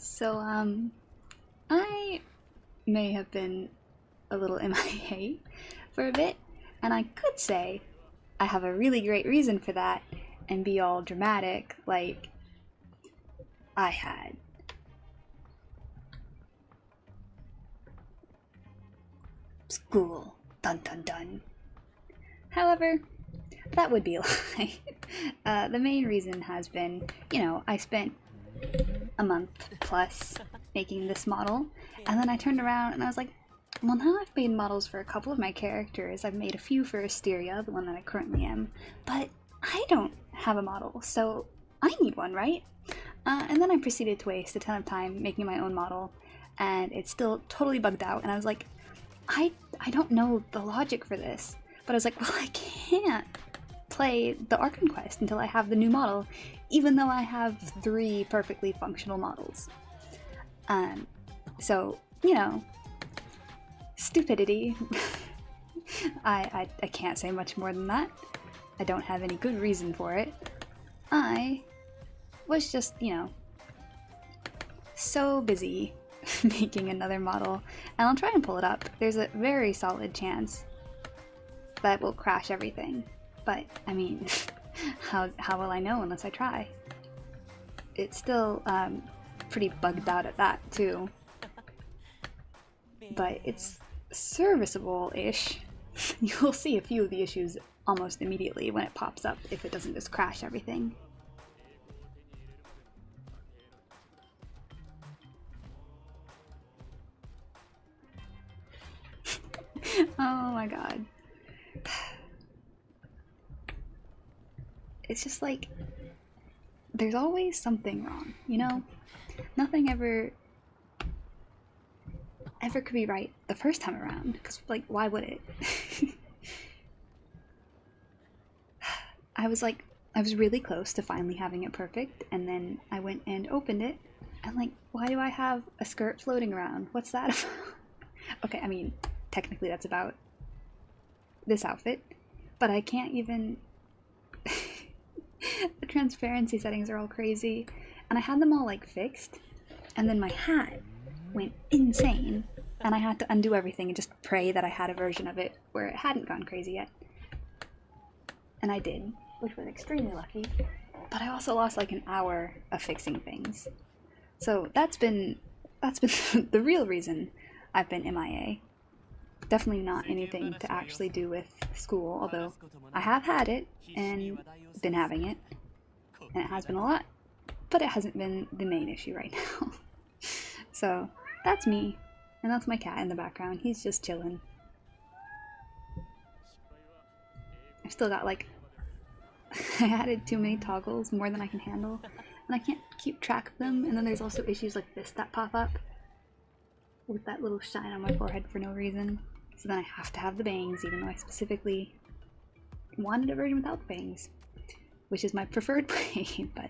So, I may have been a little MIA for a bit, and I could say I have a really great reason for that and be all dramatic like I had school. Dun dun dun. However, that would be a lie. The main reason has been, I spent a month plus making this model, and then I turned around and I was like, well, now I've made models for a couple of my characters. I've made a few for Asteria, the one that I currently am, but I don't have a model, so I need one, right? And then I proceeded to waste a ton of time making my own model, and it's still totally bugged out, and I was like, I don't know the logic for this. But I was like, well, I can't play the Archon quest until I have the new model, even though I have 3 perfectly functional models. So, stupidity. I can't say much more than that. I don't have any good reason for it. I was just, so busy making another model, and I'll try and pull it up. There's a very solid chance that will crash everything, but I mean, how will I know unless I try? It's still pretty bugged out at that too, but it's serviceable-ish. You'll see a few of the issues almost immediately when it pops up if it doesn't just crash everything. Oh my god. It's just like, there's always something wrong, Nothing ever could be right the first time around, because, like, why would it? I was really close to finally having it perfect, and then I went and opened it, and like, why do I have a skirt floating around? What's that about? Okay, I mean, technically that's about this outfit, but I can't even... The transparency settings are all crazy, and I had them all like fixed, and then my hat went insane, and I had to undo everything and just pray that I had a version of it where it hadn't gone crazy yet. And I did, which was extremely lucky, but I also lost like an hour of fixing things. So that's been the real reason I've been MIA. Definitely not anything to actually do with school, although I have had it and been having it, and it has been a lot, but it hasn't been the main issue right now. So that's me, and that's my cat in the background. He's just chilling. I've still got like I added too many toggles, more than I can handle, and I can't keep track of them, and then there's also issues like this that pop up with that little shine on my forehead for no reason. So then I have to have the bangs, even though I specifically wanted a version without the bangs, which is my preferred way, but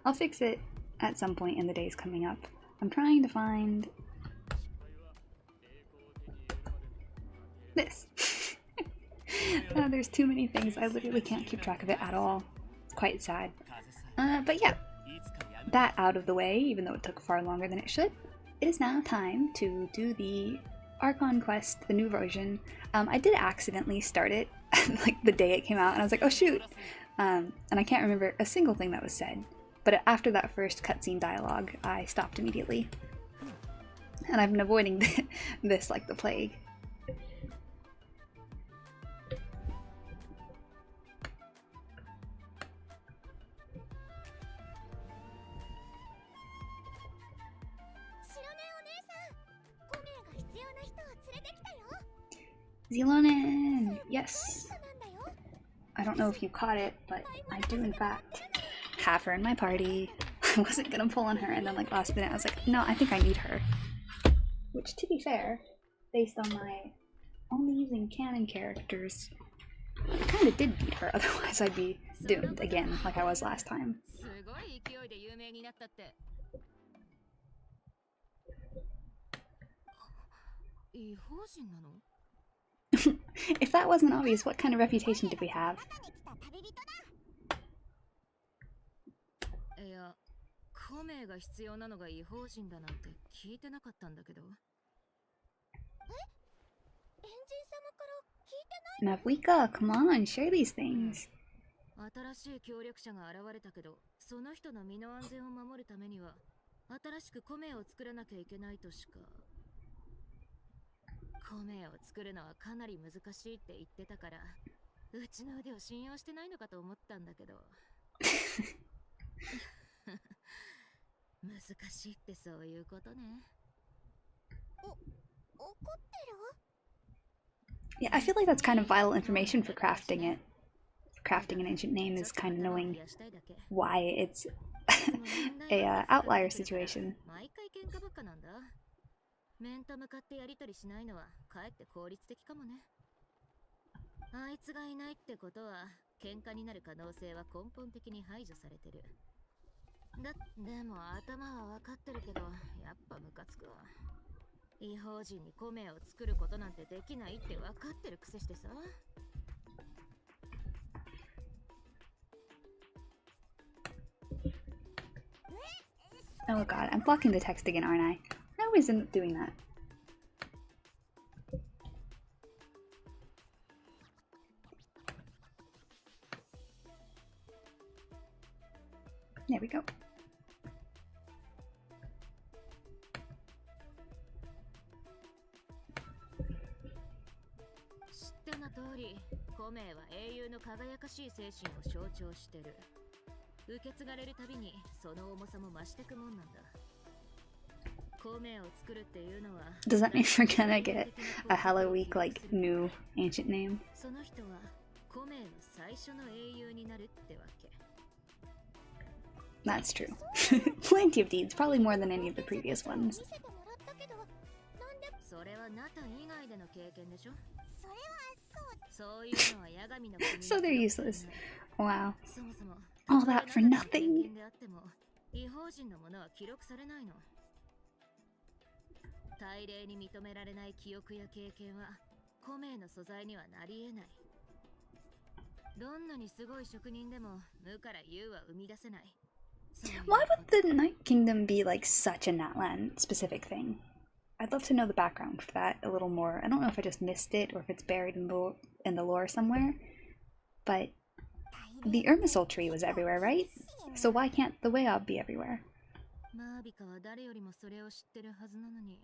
I'll fix it at some point in the days coming up. I'm trying to find this. There's too many things, I literally can't keep track of it at all. It's quite sad. But yeah, that out of the way, even though it took far longer than it should, it is now time to do the Archon quest, the new version. I did accidentally start it like the day it came out, and I was like, oh shoot! And I can't remember a single thing that was said, but after that first cutscene dialogue, I stopped immediately. And I've been avoiding this like the plague. Zelonen! Yes! I don't know if you caught it, but I do in fact have her in my party. I wasn't gonna pull on her, and then like last minute I was like, no, I think I need her. Which, to be fair, based on my only using canon characters, I kinda did need her, otherwise I'd be doomed again like I was last time. If that wasn't obvious, what kind of reputation did we have? コメが必要なのが異邦人だなんて聞いてなかったんだけど。Mavuika, come on, share these things. 新しい協力者が現れたけど、その人の身の安全を守るためには新しくコメを作らなきゃいけないとしか。コメを作るのはかなり難しいって言ってたから、うちの腕を信用してないのかと思ったんだけど。難しいってそういうことね。怒ってる？ Yeah, I feel like that's kind of vital information for crafting it. Crafting an ancient name is kind of knowing why it's a outlier situation. 毎回喧嘩ばっかなんだ。面と向かってやり取りしないのはかえって効率的かもね。あいつがいないってことは喧嘩になる可能性は根本的に排除されてる。でも頭は分かってるけど、やっぱムカつくわ。異邦人にコメを作ることなんてできないって分かってるくせしてさ。Oh god, I'm blocking the text again, aren't I? I always end up doing that. There we go. 知っての通り、コメは英雄の輝かしい精神を象徴してる。受け継がれるたびにその重さも増してくもんなんだ。コメを作るっていうのは Does that mean we're gonna get a Hello Week like new ancient name? その人はコメの最初の英雄になるってわけ。 That's true. Plenty of deeds, probably more than any of the previous ones. それはナタン以外での経験でしょ。そういうのはヤガミの国 So they're useless. Wow. そもそも All that for nothing. 経験であっても異邦人のものは記録されないの。大例に認められない記憶や経験はコメの素材にはなり得ない。どんなにすごい職人でも無から有は生み出せない。 Why would the Night Kingdom be like such a Natlan specific thing? I'd love to know the background for that a little more. I don't know if I just missed it or if it's buried in the lore somewhere, but the Irmisol tree was everywhere, right? So why can't the Weob be everywhere? マービカは誰よりもそれを知ってるはずなのに、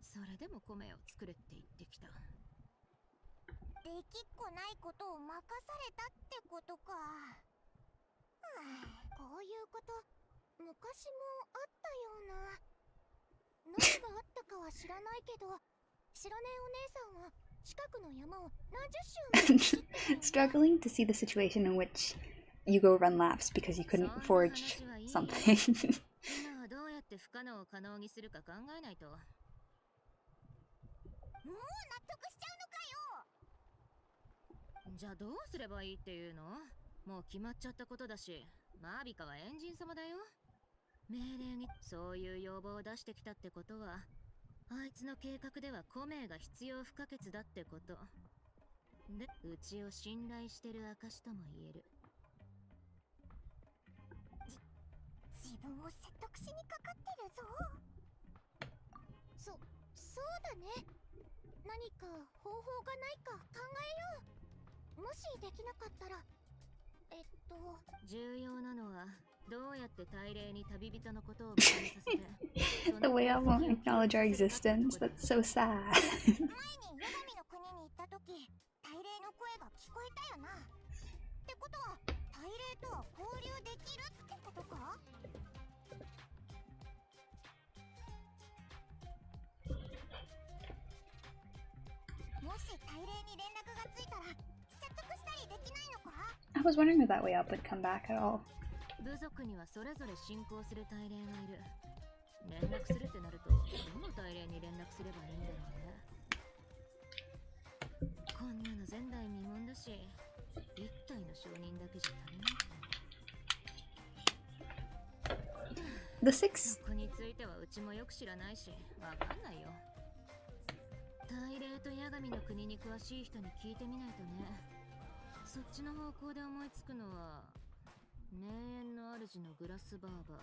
それでも米を作れって言ってきた。できっこないことを任されたってことか。こういうこと昔もあったような。何があったかは知らないけど、知らねえお姉さんは近くの山を何十周も走ってる。 Struggling to see the situation in which you go run laps because you couldn't forge something. 今はどうやって不可能を可能にするか考えないと。もう納得しちゃうのかよ。じゃあどうすればいいっていうの？もう決まっちゃったことだし、マービカはエンジン様だよ。命令にそういう要望を出してきたってことは、あいつの計画ではコメが必要不可欠だってことで、うちを信頼してる証とも言える。自分を説得しにかかってるぞ。そうだね。何か方法がないか考えよう。もしできなかったら重要なのはどうやって大霊に旅人のことを認めさせて The way I won't acknowledge our existence. That's so sad. 前に女神の国に行った時、大霊の声が聞こえたよな。ってことは大霊とは交流できるってことか？もし大霊に連絡がついたら説得したりできないのか？ I was wondering if that way up would come back at all. 部族にはそれぞれ信仰する大霊がいる。連絡するってなると、どの大霊に連絡すればいいんだろうね。こんなの前代未聞だし、一体の証人だけじゃ足りない。 The six. そこについてはうちもよく知らないし、わかんないよ。大霊とヤガミの国に詳しい人に聞いてみないとね。そっちの方向で思いつくのは、名園の主のグラスバーバー、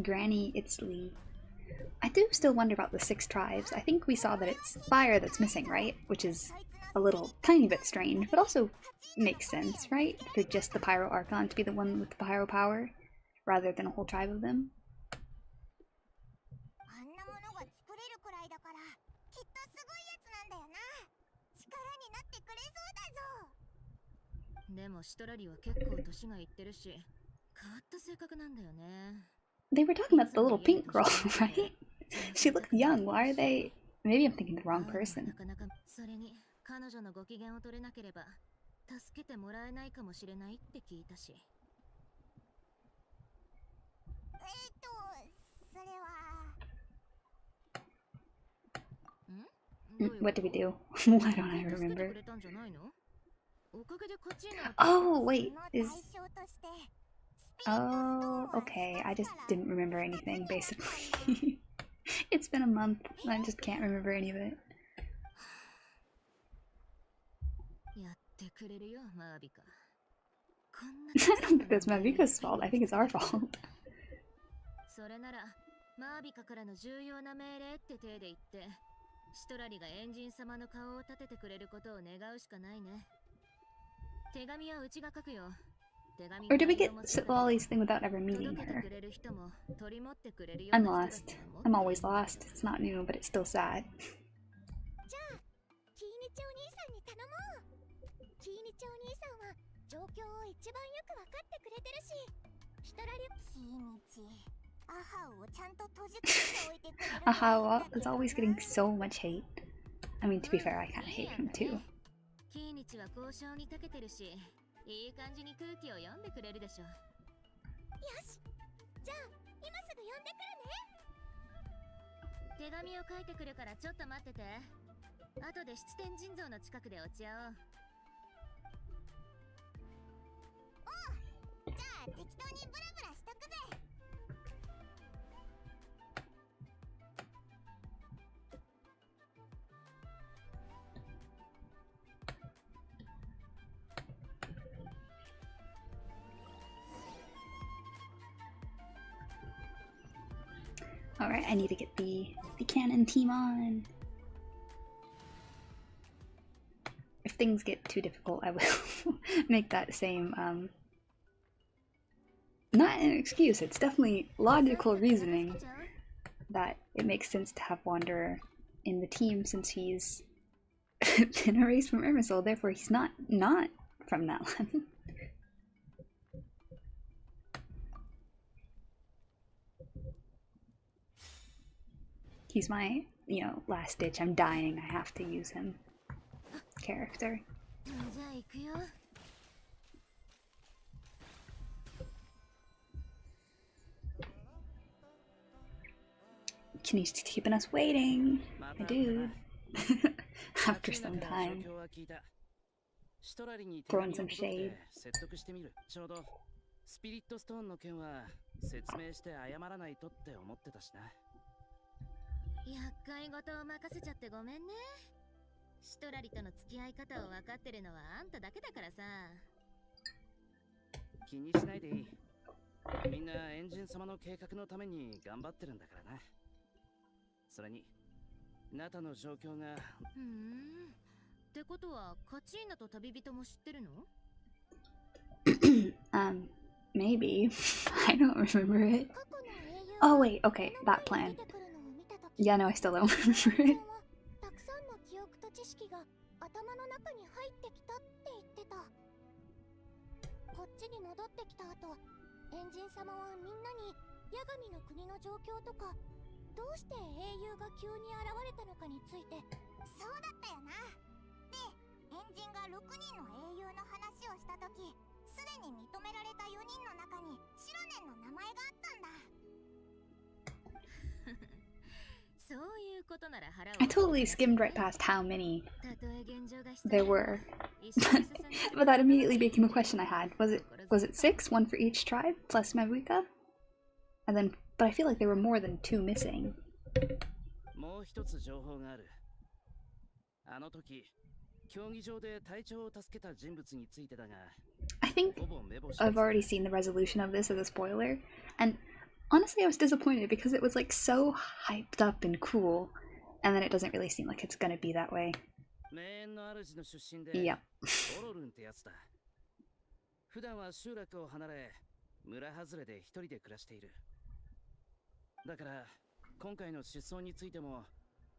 Granny, it's Lee. I do still wonder about the 6 tribes. I think we saw that it's fire that's missing, right? Which is a little tiny bit strange, but also makes sense, right? For just the Pyro Archon to be the one with the pyro power, rather than a whole tribe of them. They were talking about the little pink girl, right? She looked young. Why are they... Maybe I'm thinking the wrong person. What did we do? Why don't I remember? Oh, wait, is... Oh, okay, I just didn't remember anything, basically. It's been a month, and I just can't remember any of it. I don't think that's Mavika's fault, I think it's our fault. Or did we get Wally's thing without ever meeting her? I'm lost. I'm always lost. It's not new, but it's still sad. Aha is always getting so much hate. I mean, to be fair, I kind of hate him too. Alright, I need to get the cannon team on. If things get too difficult, I will make that same, not an excuse, it's definitely logical reasoning that it makes sense to have Wanderer in the team since he's been erased from Irmisol, therefore he's not from Natlan. He's my, you know, last ditch, I'm dying, I have to use him character. Kenny's keeping us waiting, my dude. After some time. Throwing some shade. Maybe. I don't remember it. Oh wait, okay, that plan. Yeah, no, I still don't remember it. I totally skimmed right past how many there were, but that immediately became a question I had. Was it 6, 1 for each tribe plus Mavuika? And then, but I feel like there were more than 2 missing. I think I've already seen the resolution of this as a spoiler, and honestly I was disappointed because it was like so hyped up and cool, and then it doesn't really seem like it's gonna be that way. Yep. 普段は集落を離れ、村外れで一人で暮らしている。だから、今回の失踪についても、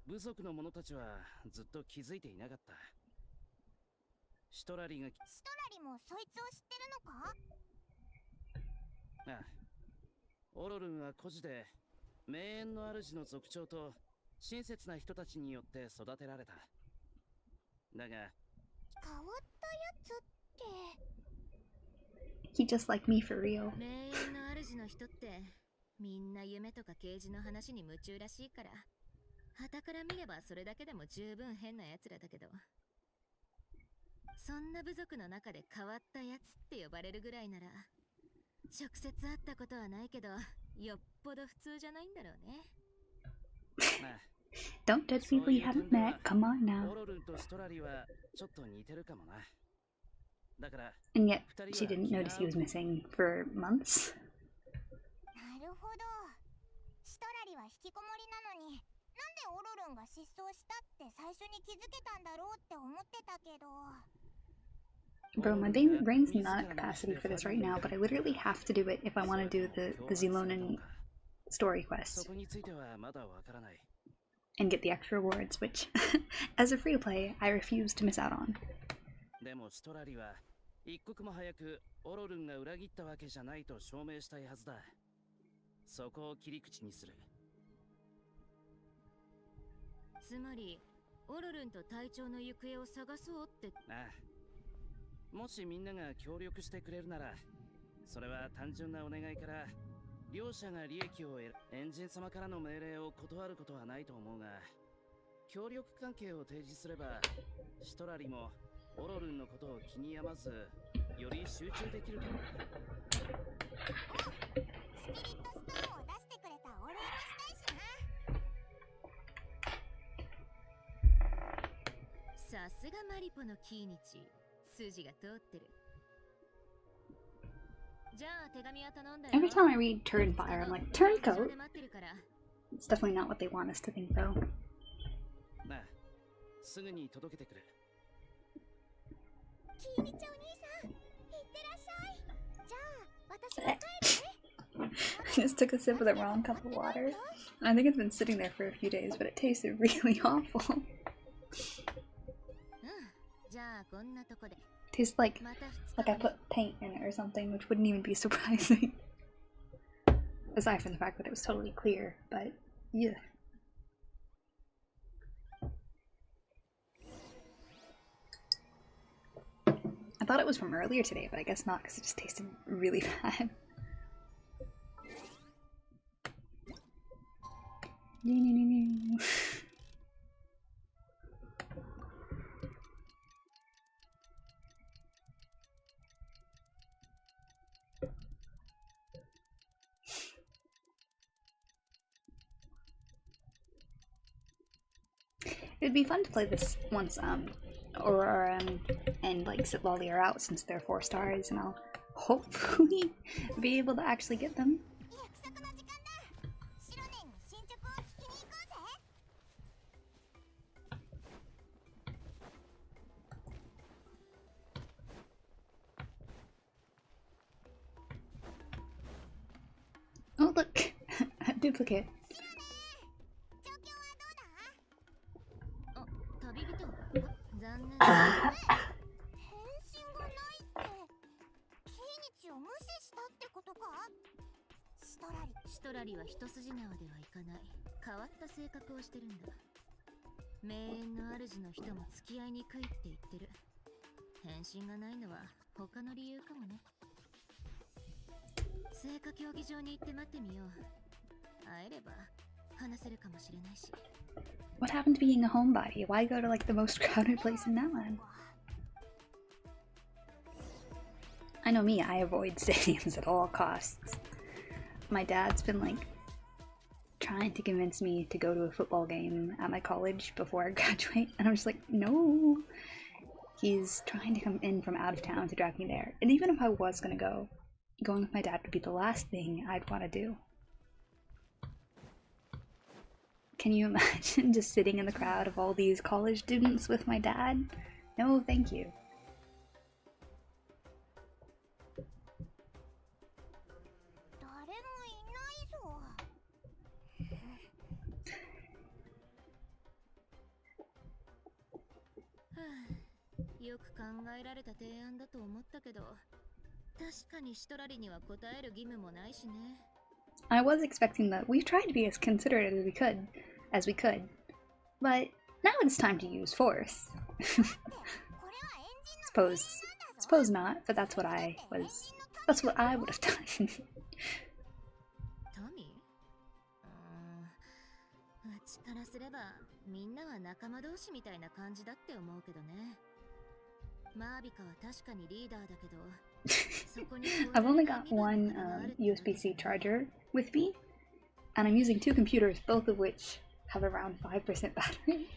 部族の者たちはずっと気づいていなかった。シトラリもそいつを知ってるのか？ああ。オロルンは孤児で、名園の主の族長と親切な人たちによって育てられた。だが、変わったやつって。He just like me for real. 名園の主の人ってみんな夢とか啓示の話に夢中らしいから、傍から見ればそれだけでも十分変な奴らだけど、そんな部族の中で変わったやつって呼ばれるぐらいなら、直接会ったことはないけど、よっぽど普通じゃないんだろうね。Don't judge people you haven't met. Come on now. オロルンとシトラリはちょっと似てるかもな。And yet, she didn't notice he was missing for months. なるほど。シトラリは引きこもりなのに、なんでオロルンが失踪したって最初に気づけたんだろうって思ってたけど。Bro, my brain's not at capacity for this right now, but I literally have to do it if I want to do the Zelonan story quest. And get the extra rewards, which, as a free play, I refuse to miss out on. でもシトラリは一刻も早くオロルンが裏切ったわけじゃないと証明したいはずだ。そこを切り口にする。つまり、オロルンと隊長の行方を探そうって。ああ。もしみんなが協力してくれるなら、それは単純なお願いから、両者が利益を得る。エンジン様からの命令を断ることはないと思うが、協力関係を提示すれば、シトラリもオロルンのことを気に病まず、より集中できると思う。スピリットストーンを出してくれたお礼もしたいしな。さすがマリポのキーニチ、筋が通ってる。じゃあ手紙は頼んだよ。 Every time I read Turnfire, I'm like, Turncoat? It's definitely not what they want us to think, though. なあ、すぐに届けてくる。キーニチお兄さん、いってらっしゃい。じゃあ、私も帰るね。I just took a sip of the wrong cup of water. And I think it's been sitting there for a few days, but it tasted really awful. Tastes like I put paint in it or something, which wouldn't even be surprising. Aside from the fact that it was totally clear, but yeah. I thought it was from earlier today, but I guess not, because it just tasted really bad. It would be fun to play this once Aurora and like Sitlolly are out, since they're 4 stars, and I'll hopefully be able to actually get them. Oh look, a duplicate. Shitolari は一筋縄ではいかない。変わった性格をしてるんだ。名園の主の人も付き合いにくいって言ってる。返信がないのは他の理由かもね。聖火競技場に行って待ってみよう。会えれば話せるかもしれないし。What happened to being a homebody? Why go to like the most crowded place in Natlan? I know me, I avoid stadiums at all costs. My dad's been like trying to convince me to go to a football game at my college before I graduate, and I'm just like, no. He's trying to come in from out of town to drag me there. And even if I was gonna go, going with my dad would be the last thing I'd want to do. Can you imagine just sitting in the crowd of all these college students with my dad? No, thank you. I was expecting that. We tried to be as considerate as we could, but now it's time to use force. Suppose not, but that's what I would have done. I've only got one USB-C charger with me, and I'm using two computers, both of which have around 5% battery,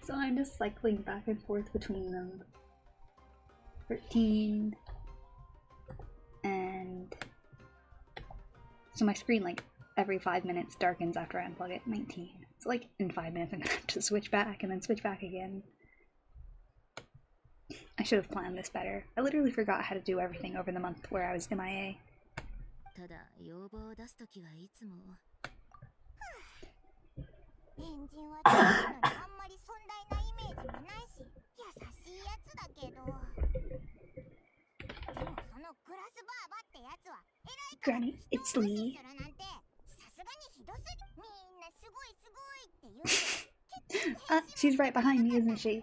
so I'm just cycling back and forth between them. 13, and so my screen like every 5 minutes darkens after I unplug it. 19. So like in 5 minutes I'm gonna have to switch back and then switch back again. I should have planned this better. I literally forgot how to do everything over the month where I was MIA. Granny, it's Lee. She's right behind me, isn't she?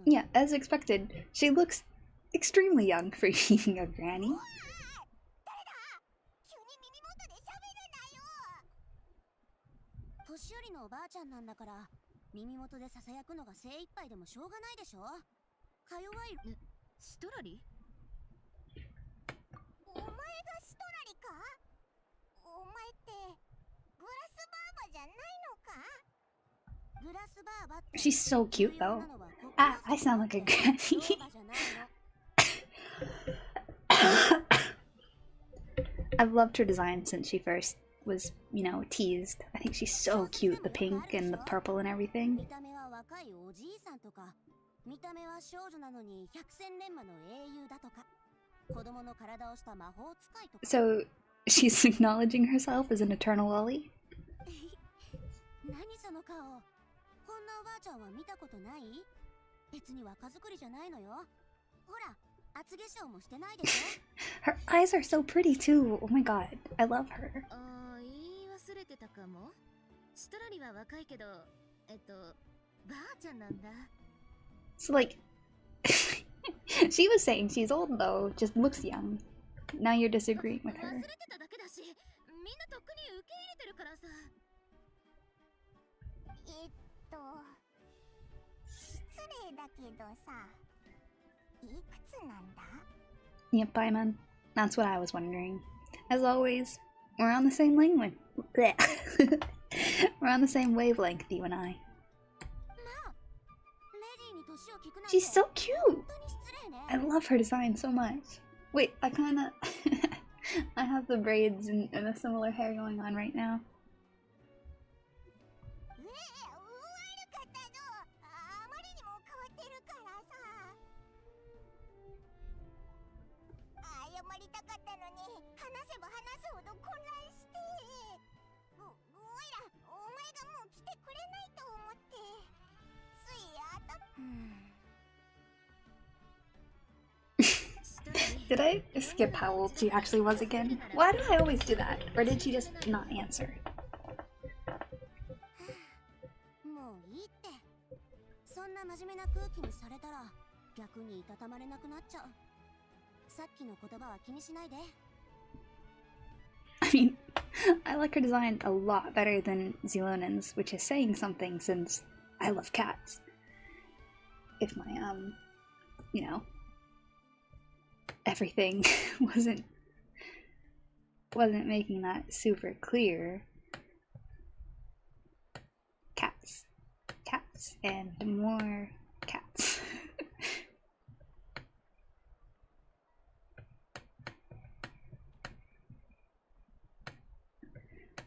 Yeah, as expected, she looks extremely young for being a granny. She's so cute though. Ah, I sound like a granny. I've loved her design since she first was, you know, teased. I think she's so cute, the pink and the purple and everything. So, she's acknowledging herself as an eternal lolly? Her eyes are so pretty too. Oh my god, I love her. So like, she was saying she's old though, just looks young. Now you're disagreeing with her. Yep, bye man. That's what I was wondering. As always, we're on the same language. We're on the same wavelength, you and I. She's so cute! I love her design so much. Wait, I kinda... I have the braids and a similar hair going on right now. Did I skip how old she actually was again? Why do I always do that? Or did she just not answer? I mean, I like her design a lot better than Zelonen's, which is saying something since I love cats. If my, you know. everything wasn't making that super clear. Cats. Cats and more cats.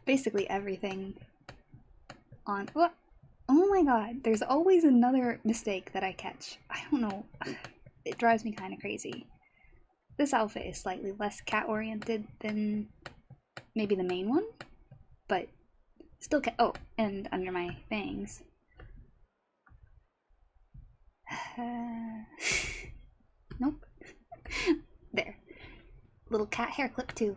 Basically everything on what? Oh my god, there's always another mistake that I catch. I don't know. It drives me kind of crazy. This outfit is slightly less cat-oriented than maybe the main one, but still cat. Oh, and under my bangs. Nope. There. Little cat hair clip too.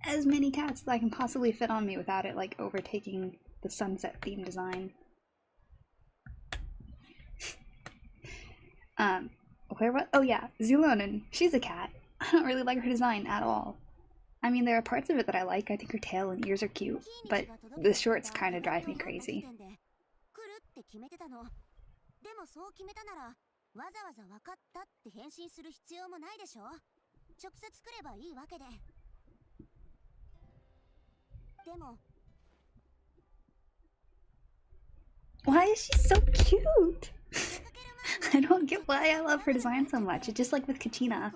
As many cats as I can possibly fit on me without it like overtaking the sunset theme design. Where what? Oh yeah, Zilonen. She's a cat. I don't really like her design at all. I mean, there are parts of it that I like. I think her tail and ears are cute, but the shorts kind of drive me crazy. Why is she so cute? I don't get why I love her design so much. It's just like with Kachina.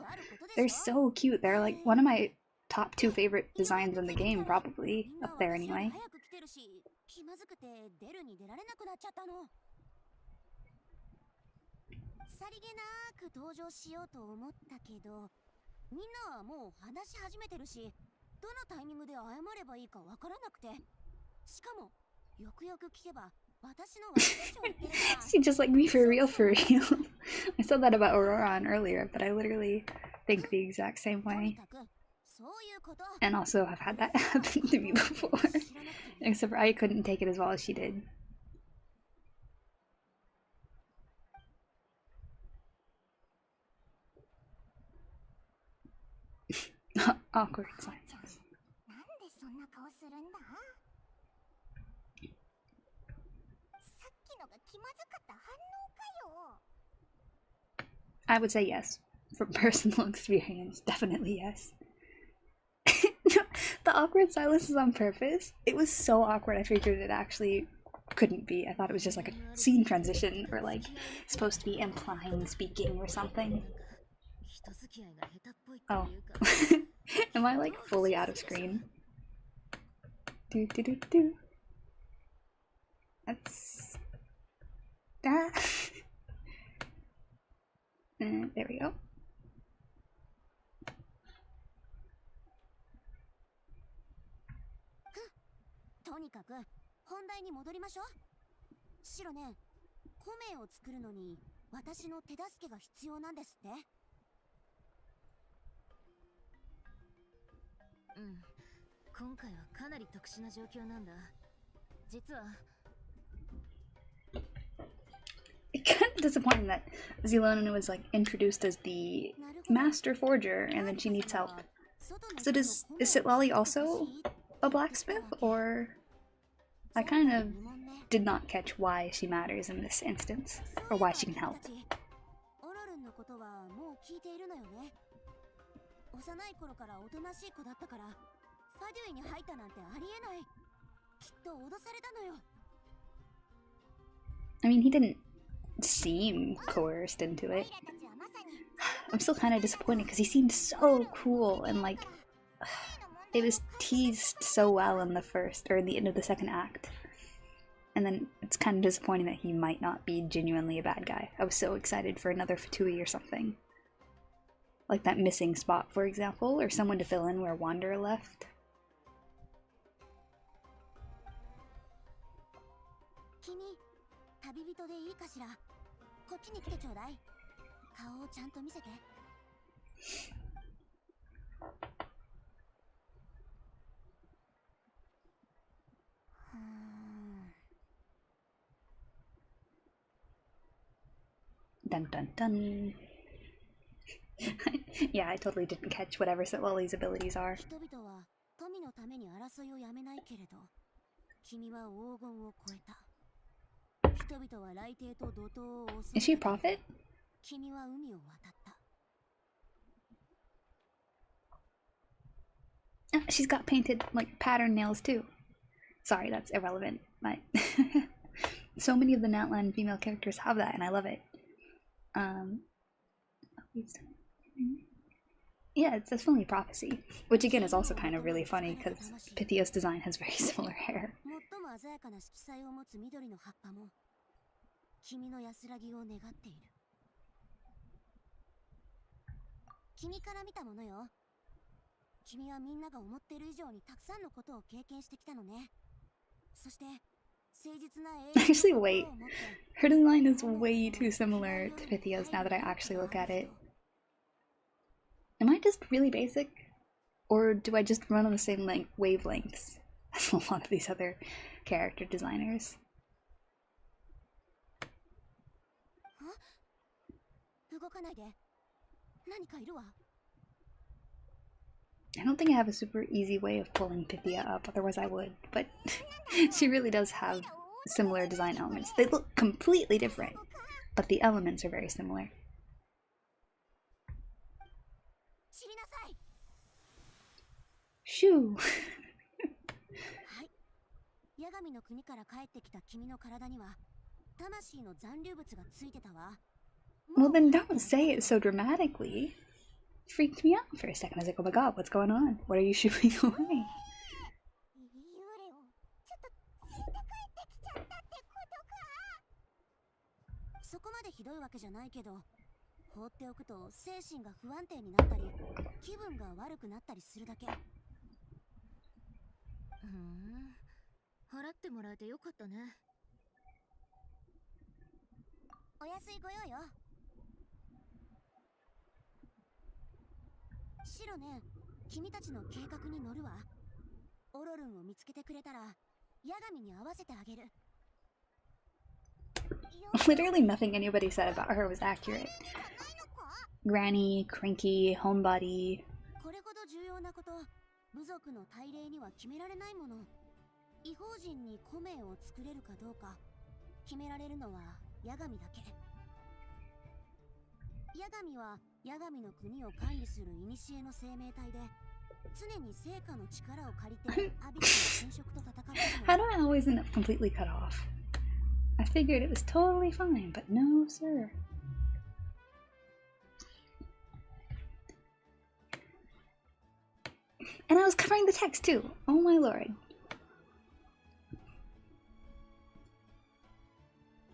They're so cute. They're like one of my top 2 favorite designs in the game, probably. Up there anyway. She just like me for real, for real. I said that about Auroron earlier, but I literally think the exact same way. And also have had that happen to me before. Except for I couldn't take it as well as she did. Awkward silence. I would say yes. From personal experience, definitely yes. The awkward silence is on purpose. It was so awkward I figured it actually couldn't be. I thought it was just like a scene transition or like supposed to be implying speaking or something. Oh. Am I like fully out of screen? Do do do do. That's... there we go. It's kind of disappointing that Zilonen was like introduced as the master forger and then she needs help. So is Sitlali also a blacksmith, or I kind of did not catch why she matters in this instance, or why she can help. I mean, he didn't seem coerced into it. I'm still kind of disappointed because he seemed so cool and like it was teased so well in the first or in the end of the second act, and then it's kind of disappointing that he might not be genuinely a bad guy. I was so excited for another Fatui or something, like that missing spot, for example, or someone to fill in where Wanderer left. Dun dun dun. Yeah, I totally didn't catch whatever Sitlali's abilities are. Is she a prophet? She's got painted like pattern nails too. Sorry, that's irrelevant. But so many of the Natlan female characters have that, and I love it. Yeah, it's definitely a prophecy, which again is also kind of really funny because Pythia's design has very similar hair. 君はみんなが思っている以上にたくさんのことを経験してきたのね。そして誠実な英雄 Actually, wait. Her design is way too similar to Pythia's now that I actually look at it. Am I just really basic? Or do I just run on the same wavelengths as a lot of these other character designers? I don't think I have a super easy way of pulling Pythia up, otherwise I would, but she really does have similar design elements. They look completely different, but the elements are very similar. Shoo! Well then don't say it so dramatically. Freaked me out for a second. I was like, oh my god, what's going on? What are you shooing away? Literally nothing anybody said about her was accurate. Granny, cranky, homebody. How do I always end up completely cut off? I figured it was totally fine, but no, sir. And I was covering the text too. Oh my lord.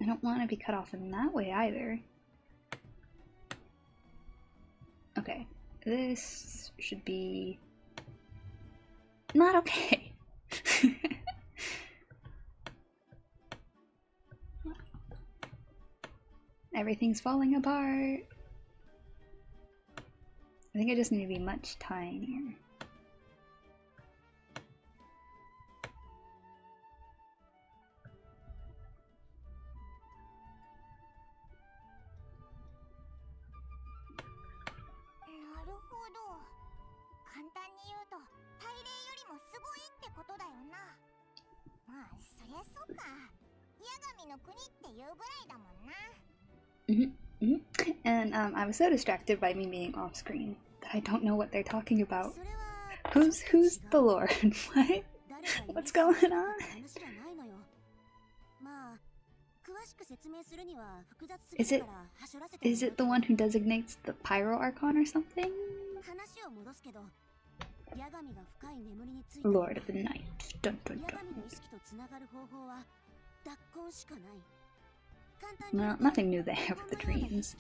I don't want to be cut off in that way either. Okay, this should be not okay. Everything's falling apart. I think I just need to be much tinier. And I was so distracted by me being off screen that I don't know what they're talking about. Who's the Lord? What? What's going on? Is it the one who designates the Pyro Archon or something? Lord of the Night. Dun dun dun. Well, nothing new there with the dreams.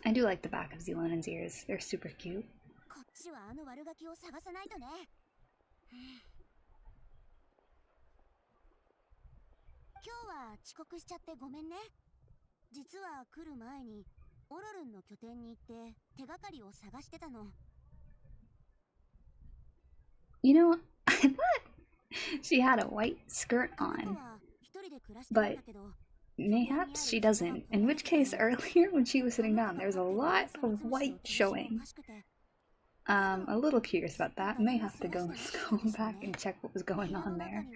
I do like the back of Zealand's ears. They're super cute. You know, I thought She had a white skirt on, but mayhaps she doesn't. In which case, earlier when she was sitting down, there's a lot of white showing. A little curious about that. May have to go back and check what was going on there.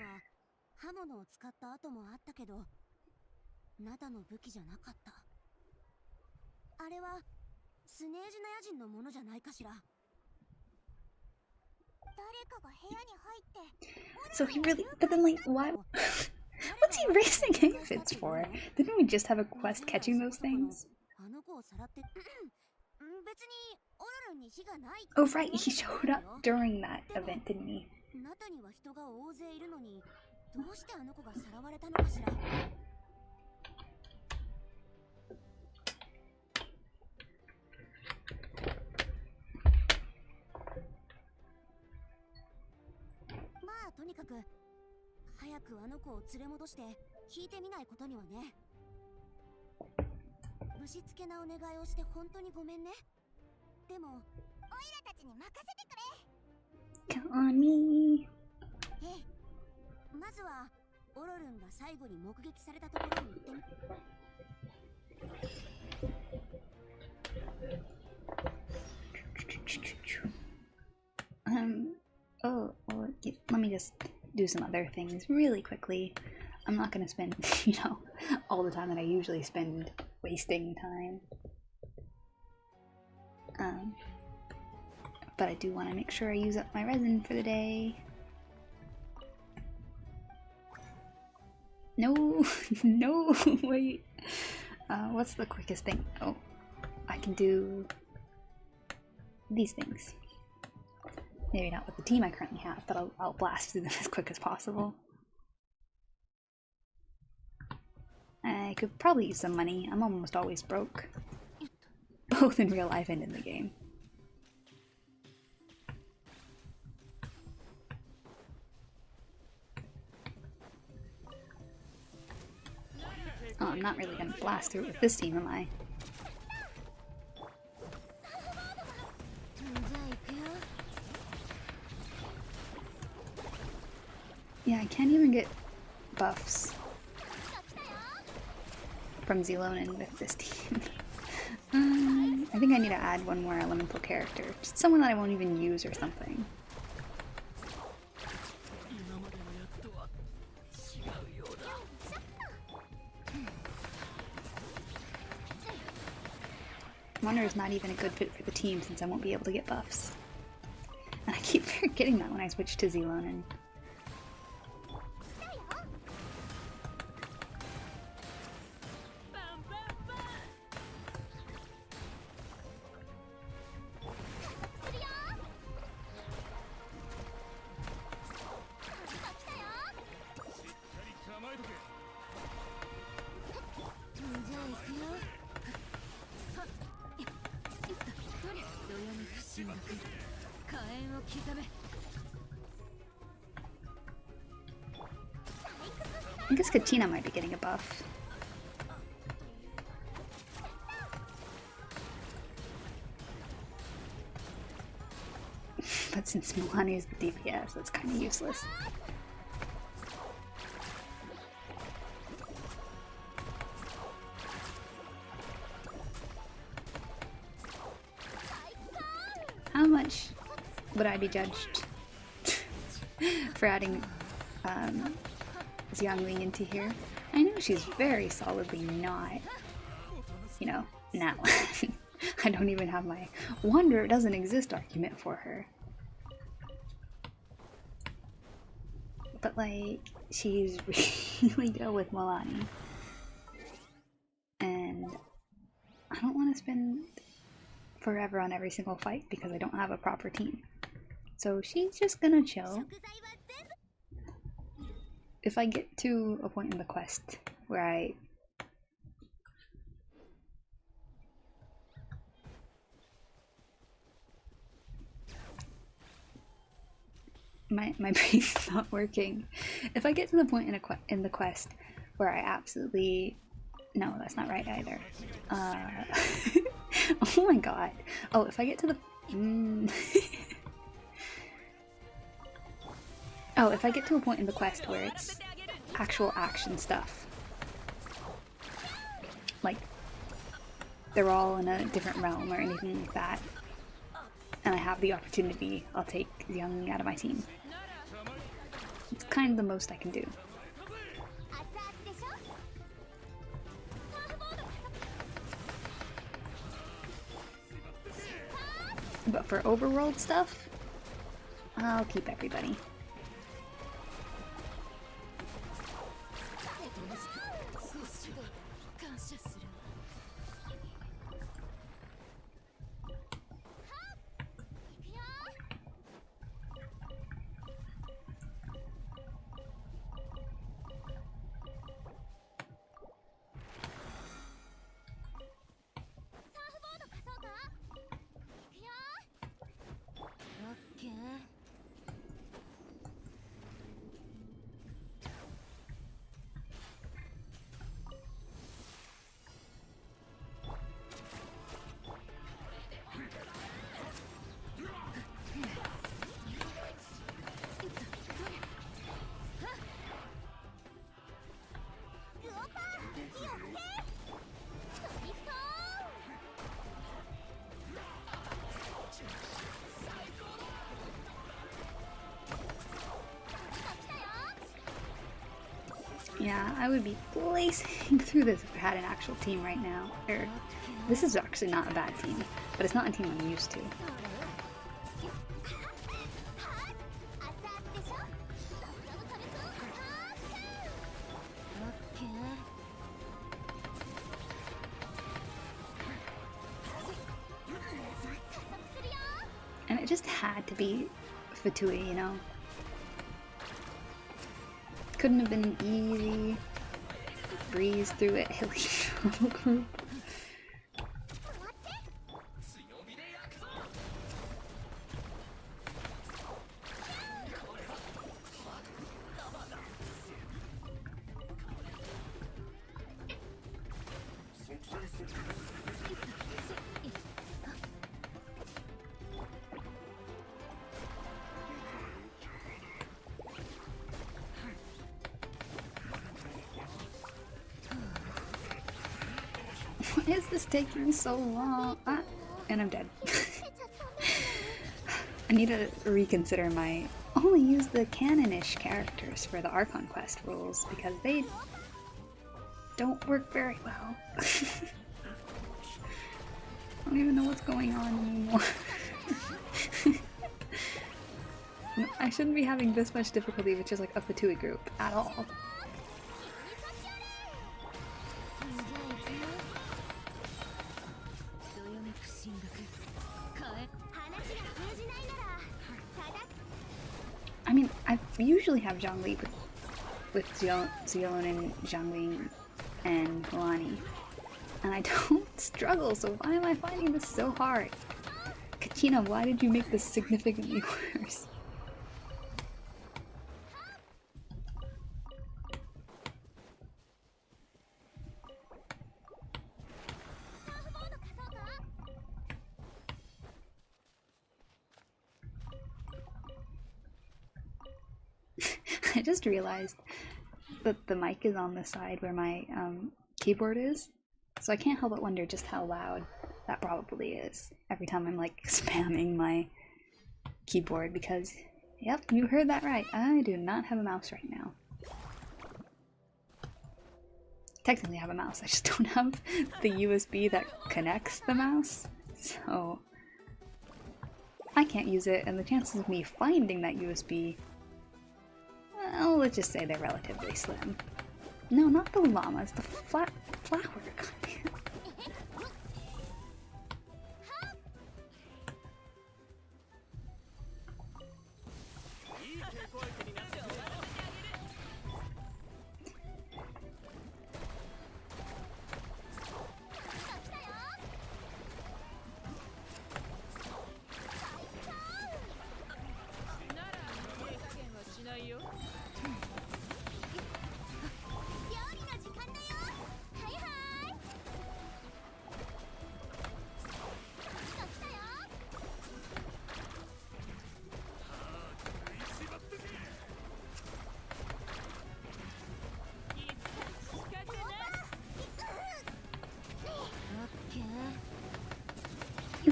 刃物を使った跡もあったけど、ナタの武器じゃなかった。あれはスネージナヤ人のものじゃないかしら。誰かが部屋に入って。So he really, but then like, why? What's he raising aphids for? Didn't we just have a quest catching those things? Oh right, he showed up during that event, didn't he? ナタには人が大勢いるのに。どうしてあの子がさらわれたのかしら。まあとにかく早くあの子を連れ戻して聞いてみないことにはね。ぶしつけなお願いをして本当にごめんね。でもオイラたちに任せてくれ。 Count on me. まずはオロルンが最後に目撃されたところに行ってみ。Oh, well, let me just do some other things really quickly. I'm not gonna spend, you know, all the time that I usually spend wasting time. But I do want to make sure I use up my resin for the day. No, no, wait. What's the quickest thing? Oh, I can do these things. Maybe not with the team I currently have, but I'll blast through them as quick as possible. I could probably use some money. I'm almost always broke. Both in real life and in the game. Oh, I'm not really gonna blast through with this team, am I? Yeah, I can't even get buffs from Zelonin with this team. I think I need to add one more elemental character. Just someone that I won't even use or something. Wonder is not even a good fit for the team since I won't be able to get buffs. And I keep forgetting that when I switch to Zelonin. I guess Katina might be getting a buff. But since Milani is the DPS, that's kind of useless. How much would I be judged for adding Xiangling into here? I know she's very solidly not, you know, Natlan. I don't even have my wonder it doesn't exist argument for her. But like, she's really good with Milani. And I don't want to spend forever on every single fight because I don't have a proper team. So she's just gonna chill. If I get to a point in the quest where I my brain's not working. If I get to the point in the quest where I absolutely no, that's not right either. Oh my god. Oh, if I get to the Oh, if I get to a point in the quest where it's actual action stuff, like they're all in a different realm or anything like that, and I have the opportunity, I'll take Youngling out of my team. It's kind of the most I can do. But for overworld stuff, I'll keep everybody. Yeah, I would be blazing through this if I had an actual team right now. This is actually not a bad team, but it's not a team I'm used to. And it just had to be Fatui, you know? Couldn't have been easy. Breeze through it, hilly group. Why is this taking so long? Ah, and I'm dead. I need to reconsider my only use the canon-ish characters for the Archon quest rules because they don't work very well. I don't even know what's going on anymore. I shouldn't be having this much difficulty with just like a Fatui group at all. I mean, I usually have Zhongli with Xiaolun and Zhongli and Milani, and I don't struggle, so why am I finding this so hard? Kachina, why did you make this significantly worse? I just realized that the mic is on the side where my keyboard is, so I can't help but wonder just how loud that probably is every time I'm like spamming my keyboard because, yep, you heard that right, I do not have a mouse right now. Technically I have a mouse, I just don't have the USB that connects the mouse, so I can't use it, and the chances of me finding that USB, well, let's just say they're relatively slim. No, not the llamas, the flower.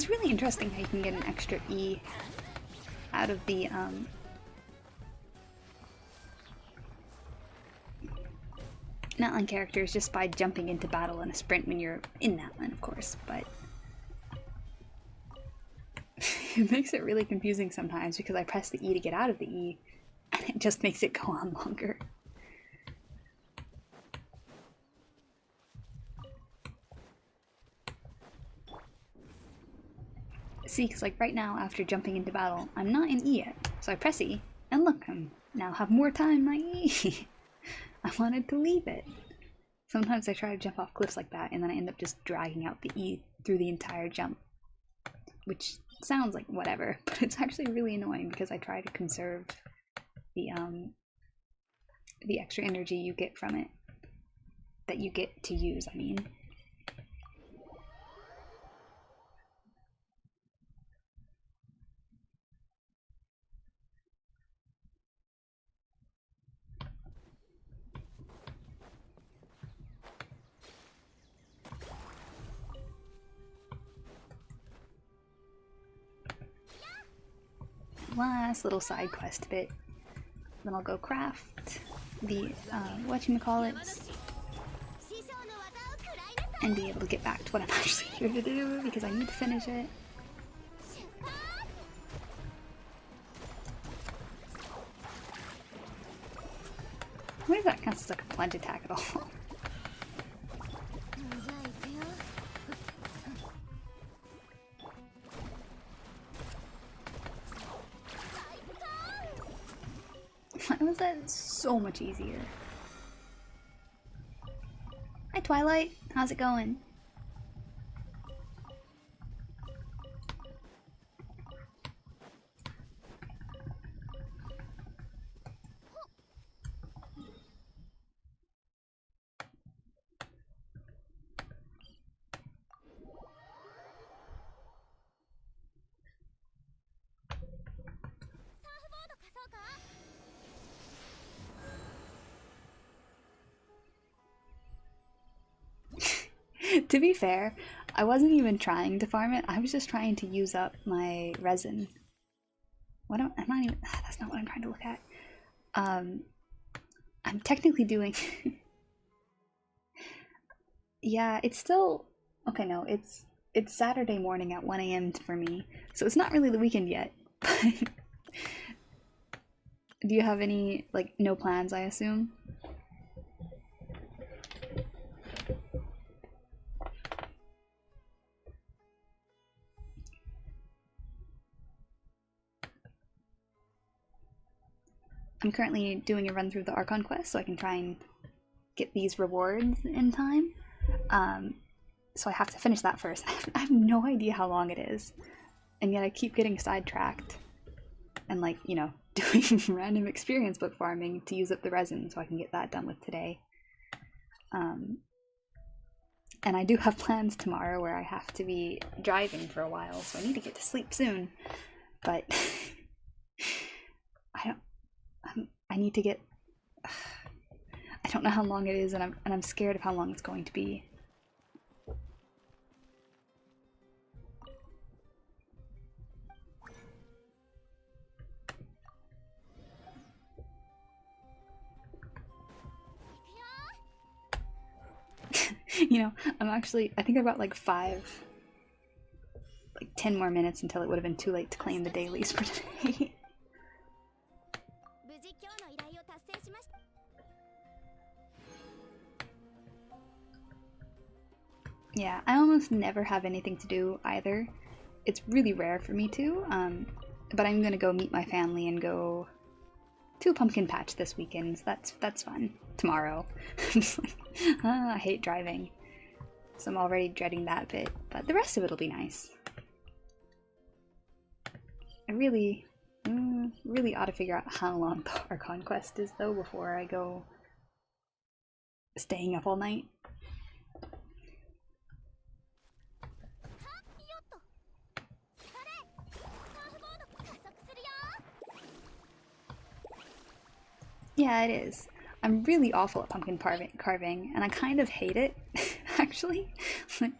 It's really interesting how you can get an extra E out of the Natlan characters just by jumping into battle in a sprint when you're in Natlan, of course, but it makes it really confusing sometimes because I press the E to get out of the E and it just makes it go on longer. See, because like right now after jumping into battle, I'm not in E yet, so I press E, and look, I'm now have more time my E. I wanted to leave it. Sometimes I try to jump off cliffs like that, and then I end up just dragging out the E through the entire jump. Which sounds like whatever, but it's actually really annoying because I try to conserve the extra energy you get from it. That you get to use, I mean. Last little side quest bit. Then I'll go craft the whatchamacallits and be able to get back to what I'm actually here to do because I need to finish it. I wonder if that counts as like a plunge attack at all. Why was that so much easier? Hi Twilight, how's it going? To be fair, I wasn't even trying to farm it, I was just trying to use up my resin. What am I even, that's not what I'm trying to look at. I'm technically doing yeah, it's still okay, no, it's Saturday morning at 1 AM for me, so it's not really the weekend yet. But do you have any, like, no plans, I assume? I'm currently doing a run through the Archon quest so I can try and get these rewards in time. So I have to finish that first. I have no idea how long it is. And yet I keep getting sidetracked. And like, you know, doing random experience book farming to use up the resin so I can get that done with today. And I do have plans tomorrow where I have to be driving for a while, so I need to get to sleep soon. But I need to get. I don't know how long it is, and I'm scared of how long it's going to be. You know, I think I've got like 10 more minutes until it would have been too late to claim the dailies for today. Yeah, I almost never have anything to do either. It's really rare for me to, but I'm gonna go meet my family and go to a pumpkin patch this weekend. So that's fun. Tomorrow. I'm just like, I hate driving. So I'm already dreading that bit, but the rest of it'll be nice. I really ought to figure out how long the Archon quest is though before I go staying up all night. Yeah, it is. I'm really awful at pumpkin carving, and I kind of hate it, actually. Like,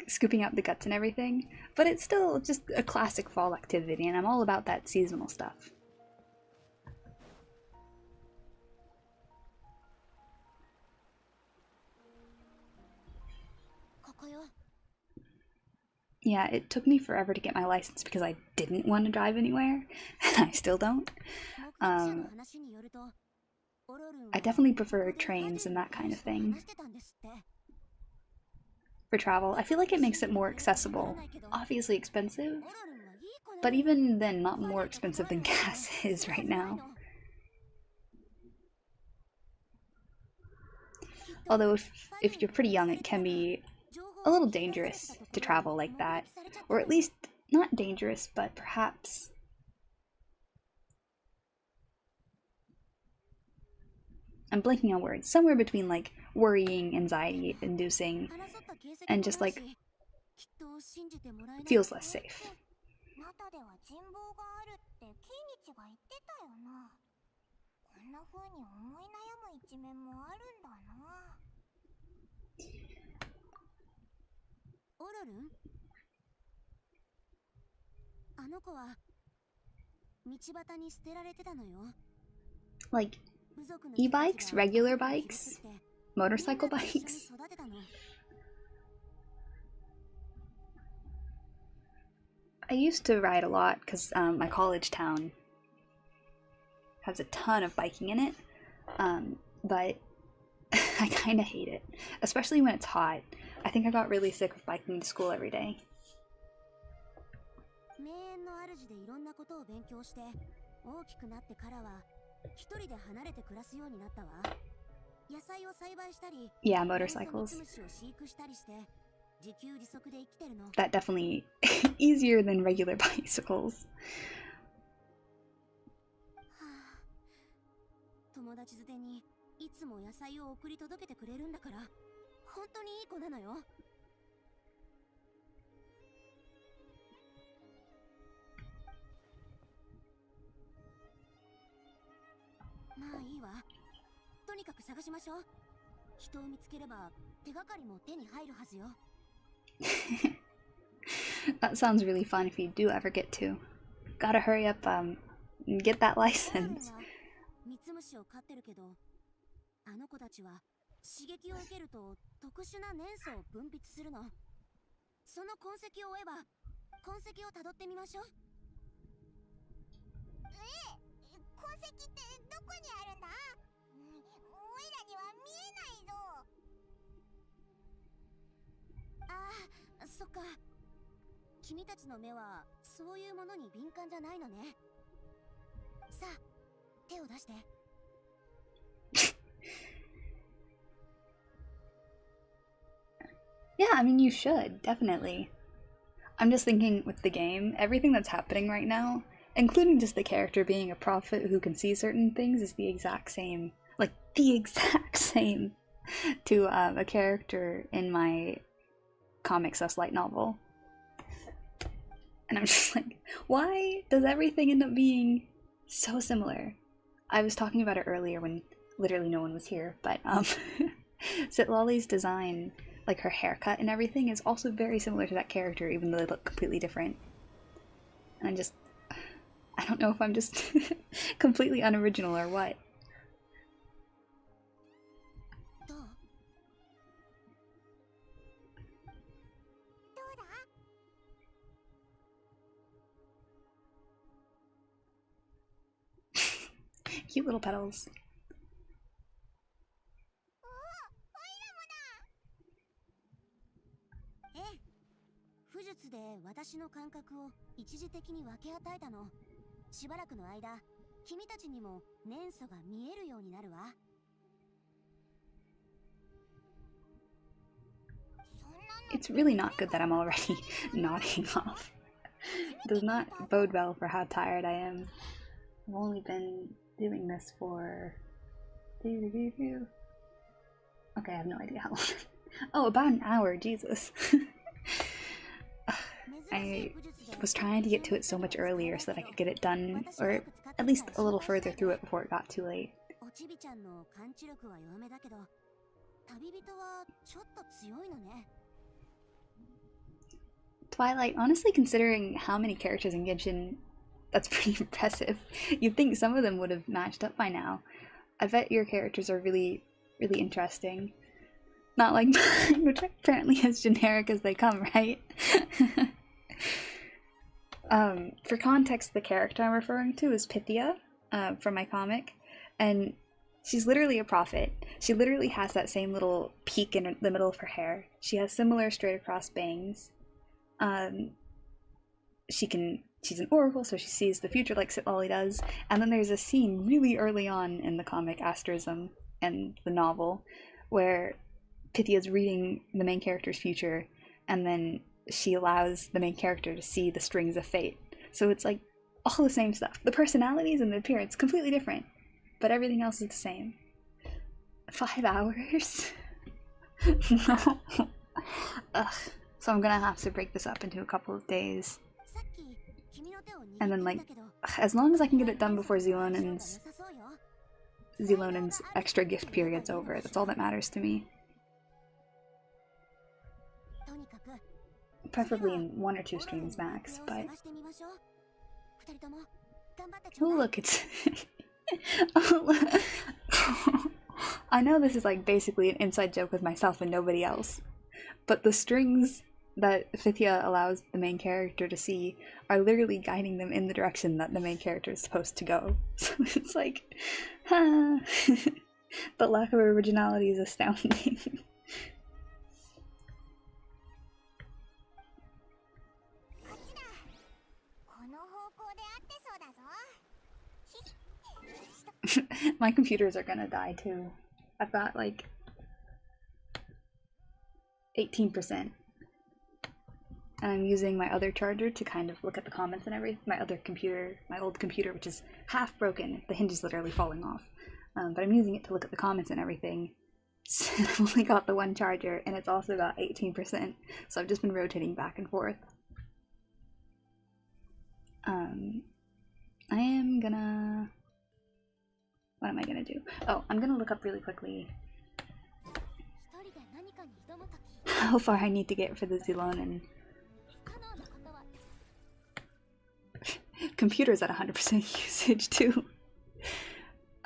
like scooping out the guts and everything, but it's still just a classic fall activity, and I'm all about that seasonal stuff. Yeah, it took me forever to get my license because I didn't want to drive anywhere, and I still don't. I definitely prefer trains and that kind of thing for travel. I feel like it makes it more accessible. Obviously expensive, but even then not more expensive than gas is right now. Although if you're pretty young, it can be a little dangerous to travel like that. Or at least not dangerous, but perhaps I'm blanking on words. Somewhere between like worrying, anxiety inducing, and just like feels less safe. Like e-bikes, regular bikes, motorcycle bikes. I used to ride a lot because my college town has a ton of biking in it, but I kind of hate it, especially when it's hot. I think I got really sick of biking to school every day. Yeah, motorcycles. That definitely easier than regular bicycles. That sounds really fun if you do ever get to. Gotta hurry up and get that license. Yeah, I mean, you should, definitely. I'm just thinking with the game, everything that's happening right now, including just the character being a prophet who can see certain things, is the exact same, like, the exact same to a character in my comics / light novel. And I'm just like, why does everything end up being so similar? I was talking about it earlier when literally no one was here, but Citlali's design, like her haircut and everything, is also very similar to that character, even though they look completely different. And I don't know if I'm just completely unoriginal or what. Cute little petals. It's really not good that I'm already nodding off. It does not bode well for how tired I am. I've only been doing this for... Okay, I have no idea how long. Oh, about an hour, Jesus. I was trying to get to it so much earlier so that I could get it done, or at least a little further through it before it got too late. Twilight, honestly, considering how many characters in Genshin, that's pretty impressive. You'd think some of them would have matched up by now. I bet your characters are really, really interesting. Not like mine, which are apparently as generic as they come, right? For context, the character I'm referring to is Pythia, from my comic, and she's literally a prophet. She literally has that same little peak in the middle of her hair. She has similar straight across bangs. She's an oracle, so she sees the future like Sitlali does. And then there's a scene really early on in the comic Asterism and the novel where Pythia's reading the main character's future, and then she allows the main character to see the strings of fate. So it's like all the same stuff. The personalities and the appearance completely different, but everything else is the same. 5 hours? No. Ugh. So I'm gonna have to break this up into a couple of days. And then, like, as long as I can get it done before Zelonen's extra gift period's over, that's all that matters to me. Preferably in 1 or 2 streams max, but... Oh look, it's... I know this is like basically an inside joke with myself and nobody else, but the strings that Pythia allows the main character to see are literally guiding them in the direction that the main character is supposed to go. So it's like, huh. The lack of originality is astounding. My computers are gonna die too. I've got like 18%. And I'm using my other charger to kind of look at the comments and everything. My old computer, which is half broken. The hinge is literally falling off. But I'm using it to look at the comments and everything. So I've only got the 1 charger, and it's also got 18%. So I've just been rotating back and forth. I am gonna... What am I gonna do? Oh, I'm gonna look up really quickly how far I need to get for the Zelonen. Computer's at 100% usage too.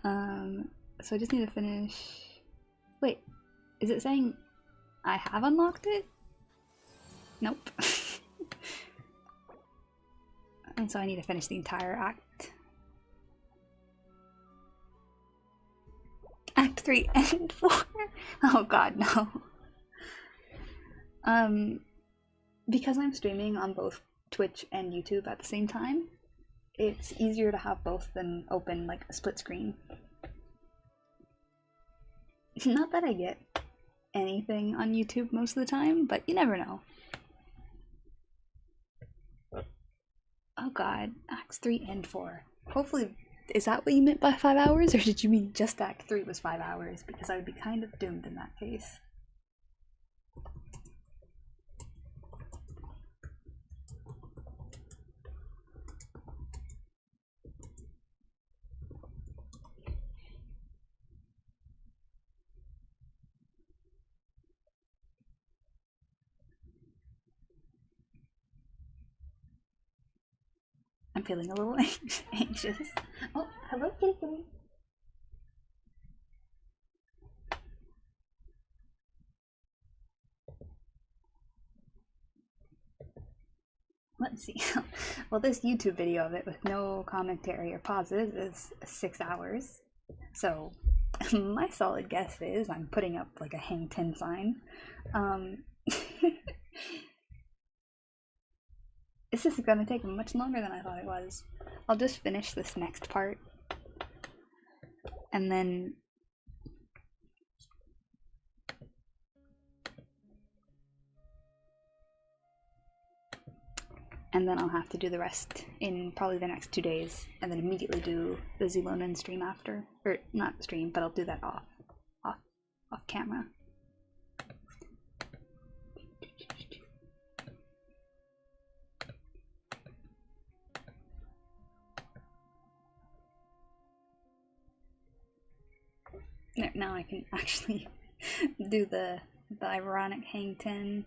So I just need to finish... Wait, is it saying I have unlocked it? Nope. And so I need to finish the entire act. Act 3 and 4? Oh god, no. Because I'm streaming on both Twitch and YouTube at the same time, it's easier to have both of them open like a split screen. Not that I get anything on YouTube most of the time, but you never know. Oh god, Acts 3 and 4. Hopefully, is that what you meant by 5 hours, or did you mean just Act 3 was 5 hours? Because I would be kind of doomed in that case. I'm feeling a little anxious. Oh, hello, kitty kitty. Let's see. Well, this YouTube video of it with no commentary or pauses is 6 hours. So, my solid guess is I'm putting up like a hang 10 sign. This is gonna take much longer than I thought it was. I'll just finish this next part. And then... I'll have to do the rest in probably the next 2 days, and then immediately do the Zelonen stream after. Or, not stream, but I'll do that off camera. Now I can actually do the ironic hang 10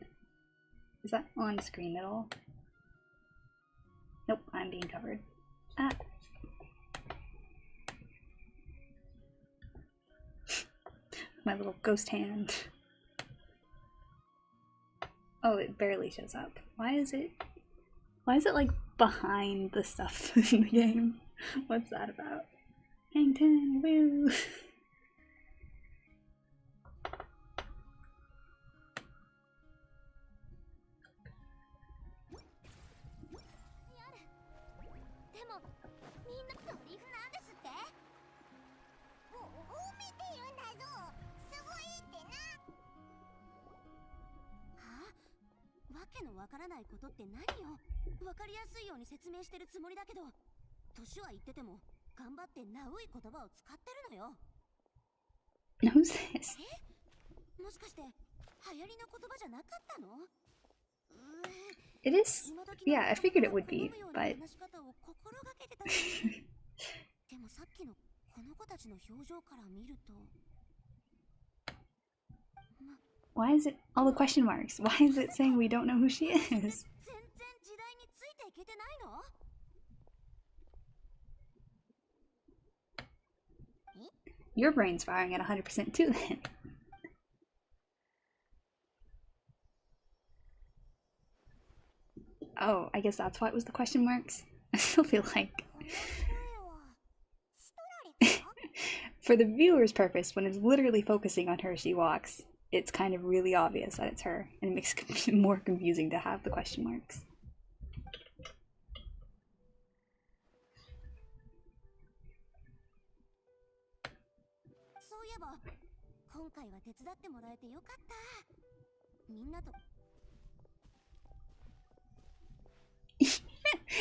Is that on screen at all? Nope, I'm being covered. Ah. My little ghost hand. Oh, it barely shows up. Why is it like behind the stuff in the game? What's that about? Hang ten, woo! Who's this? It is. Yeah, I figured it would be, but. Why is it all the question marks? Why is it saying we don't know who she is? Your brain's firing at 100% too then. Oh, I guess that's why it was the question marks. I still feel like for the viewer's purpose, when it's literally focusing on her as she walks, it's kind of really obvious that it's her, and it makes it more confusing to have the question marks.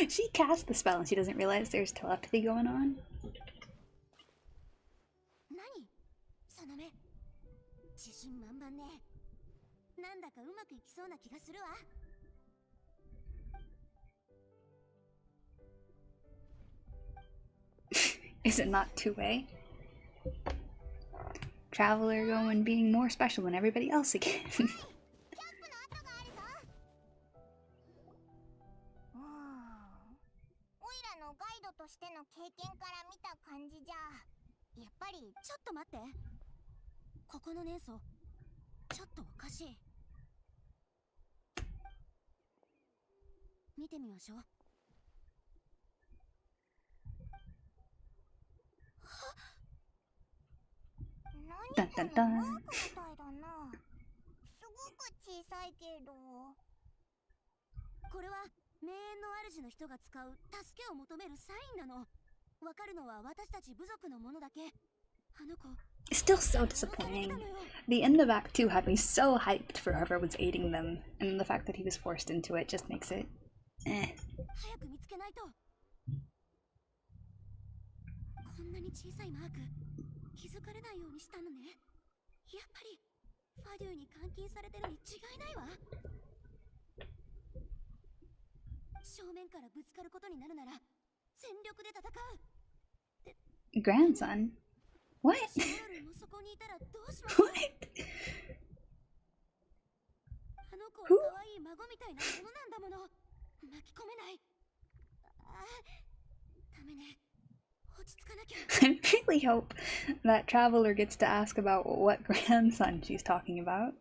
She cast the spell and she doesn't realize there's telepathy going on. Is it not two-way? Traveler going being more special than everybody else again. Dun dun dun. It's still so disappointing. The end of Act 2 had me so hyped for whoever was aiding them, and the fact that he was forced into it just makes it eh. Grandson? What? What? Who? I really hope that Traveler gets to ask about what grandson she's talking about.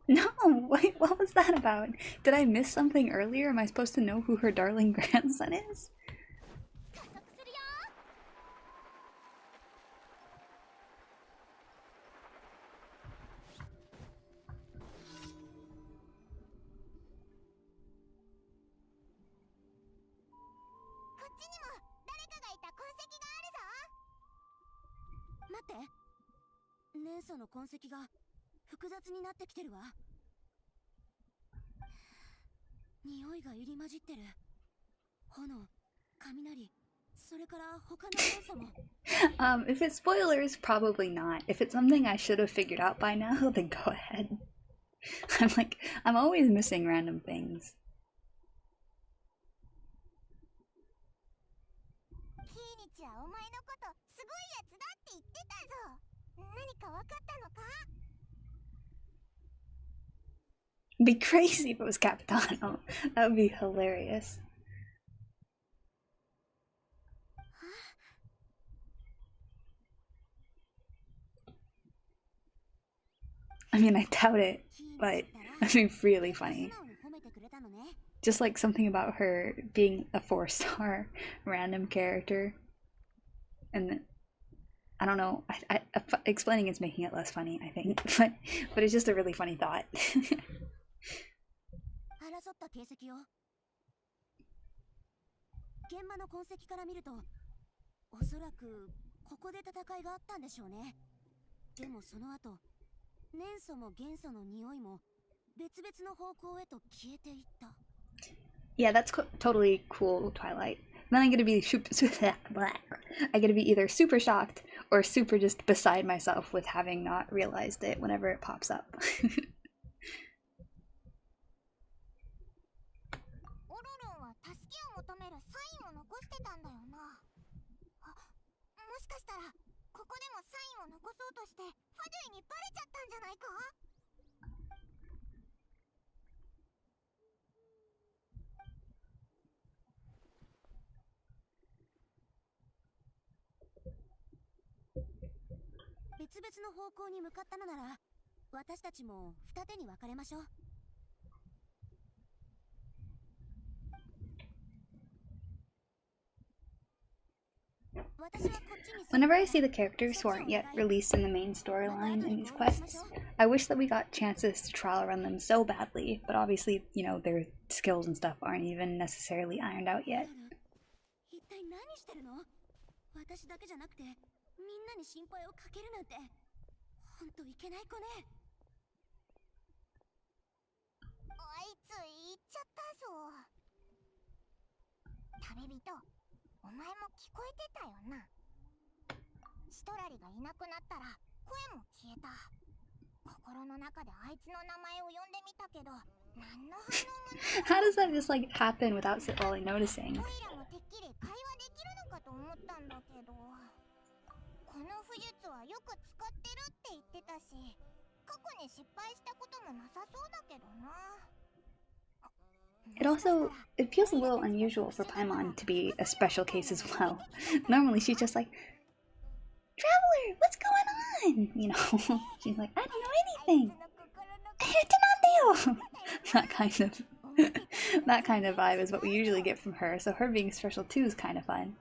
No, wait, what was that about? Did I miss something earlier? Am I supposed to know who her darling grandson is? If it's spoilers, probably not. If it's something I should have figured out by now, then go ahead. I'm always missing random things. かわかったのか？ It'd be crazy if it was Capitano. That would be hilarious. I mean, I doubt it, but that'd be really funny. Just like something about her being a 4-star random character. And I don't know, explaining is making it less funny, I think. But it's just a really funny thought. 争った形跡よ。現場の痕跡から見ると、おそらくここで戦いがあったんでしょうね。でもその後、年素も元素の匂いも別々の方向へと消えていった。Yeah, that's totally cool, Twilight. Then I'm gonna be I'm gonna be either super shocked or super just beside myself with having not realized it whenever it pops up. オロロンは助けを求めるサインを残してたんだよな。あ、もしかしたらここでもサインを残そうとしてファドゥイにバレちゃったんじゃないか？別々の方向に向かったのなら、私たちも二手に分かれましょう。Whenever I see the characters who aren't yet released in the main storyline in these quests, I wish that we got chances to trial run them so badly, but obviously, you know, their skills and stuff aren't even necessarily ironed out yet. 一体何してるの？私だけじゃなくて、みんなに心配をかけるなんて、ほんといけない子ね。あいつ言っちゃったぞ。旅人、お前も聞こえてたよな。シトラリがいなくなったら声も消えた。心の中であいつの名前を呼んでみたけど、何の反応もない。 How does that just like happen without Sitlali noticing? オイラもてっきり会話できるのかと思ったんだけど、この武術はよく使ってるって言ってたし、過去に失敗したこともなさそうだけどな。 It feels a little unusual for Paimon to be a special case as well. Normally she's just like, Traveler, what's going on? You know, she's like, I don't know anything. That kind of vibe is what we usually get from her, so her being special too is kind of fun.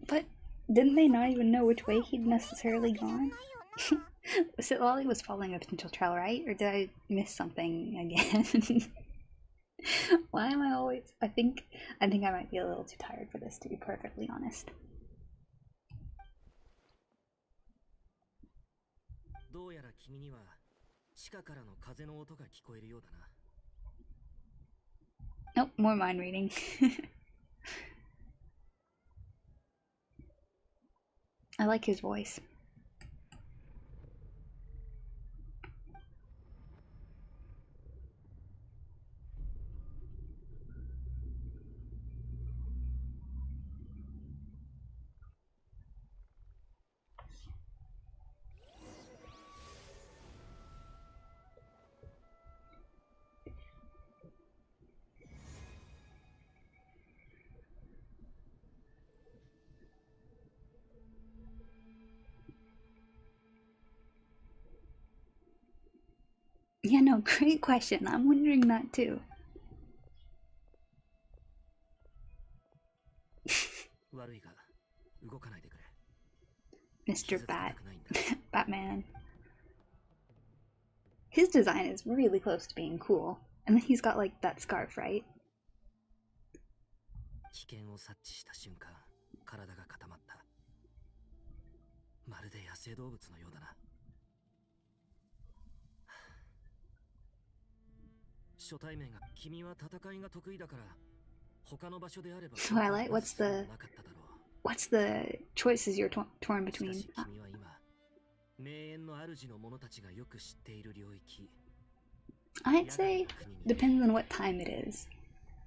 But didn't they not even know which way he'd necessarily gone? Sitlali was following a potential trail, right? Or did I miss something again? Why am I always... I think I might be a little too tired for this, to be perfectly honest. Nope, more mind reading. I like his voice. Yeah, no, great question. I'm wondering that too. 悪いが動かないでくれ。 Mr. Batman. His design is really close to being cool. And then he's got like that scarf, right? 危険を察知した瞬間、体が固まった。まるで野生動物のようだな。初対面が君は戦いが得意だから他の場所であれば Twilight, what's the choices you're torn between? 君は今名園の主の者たちがよく知っている領域。 I'd say depends on what time it is.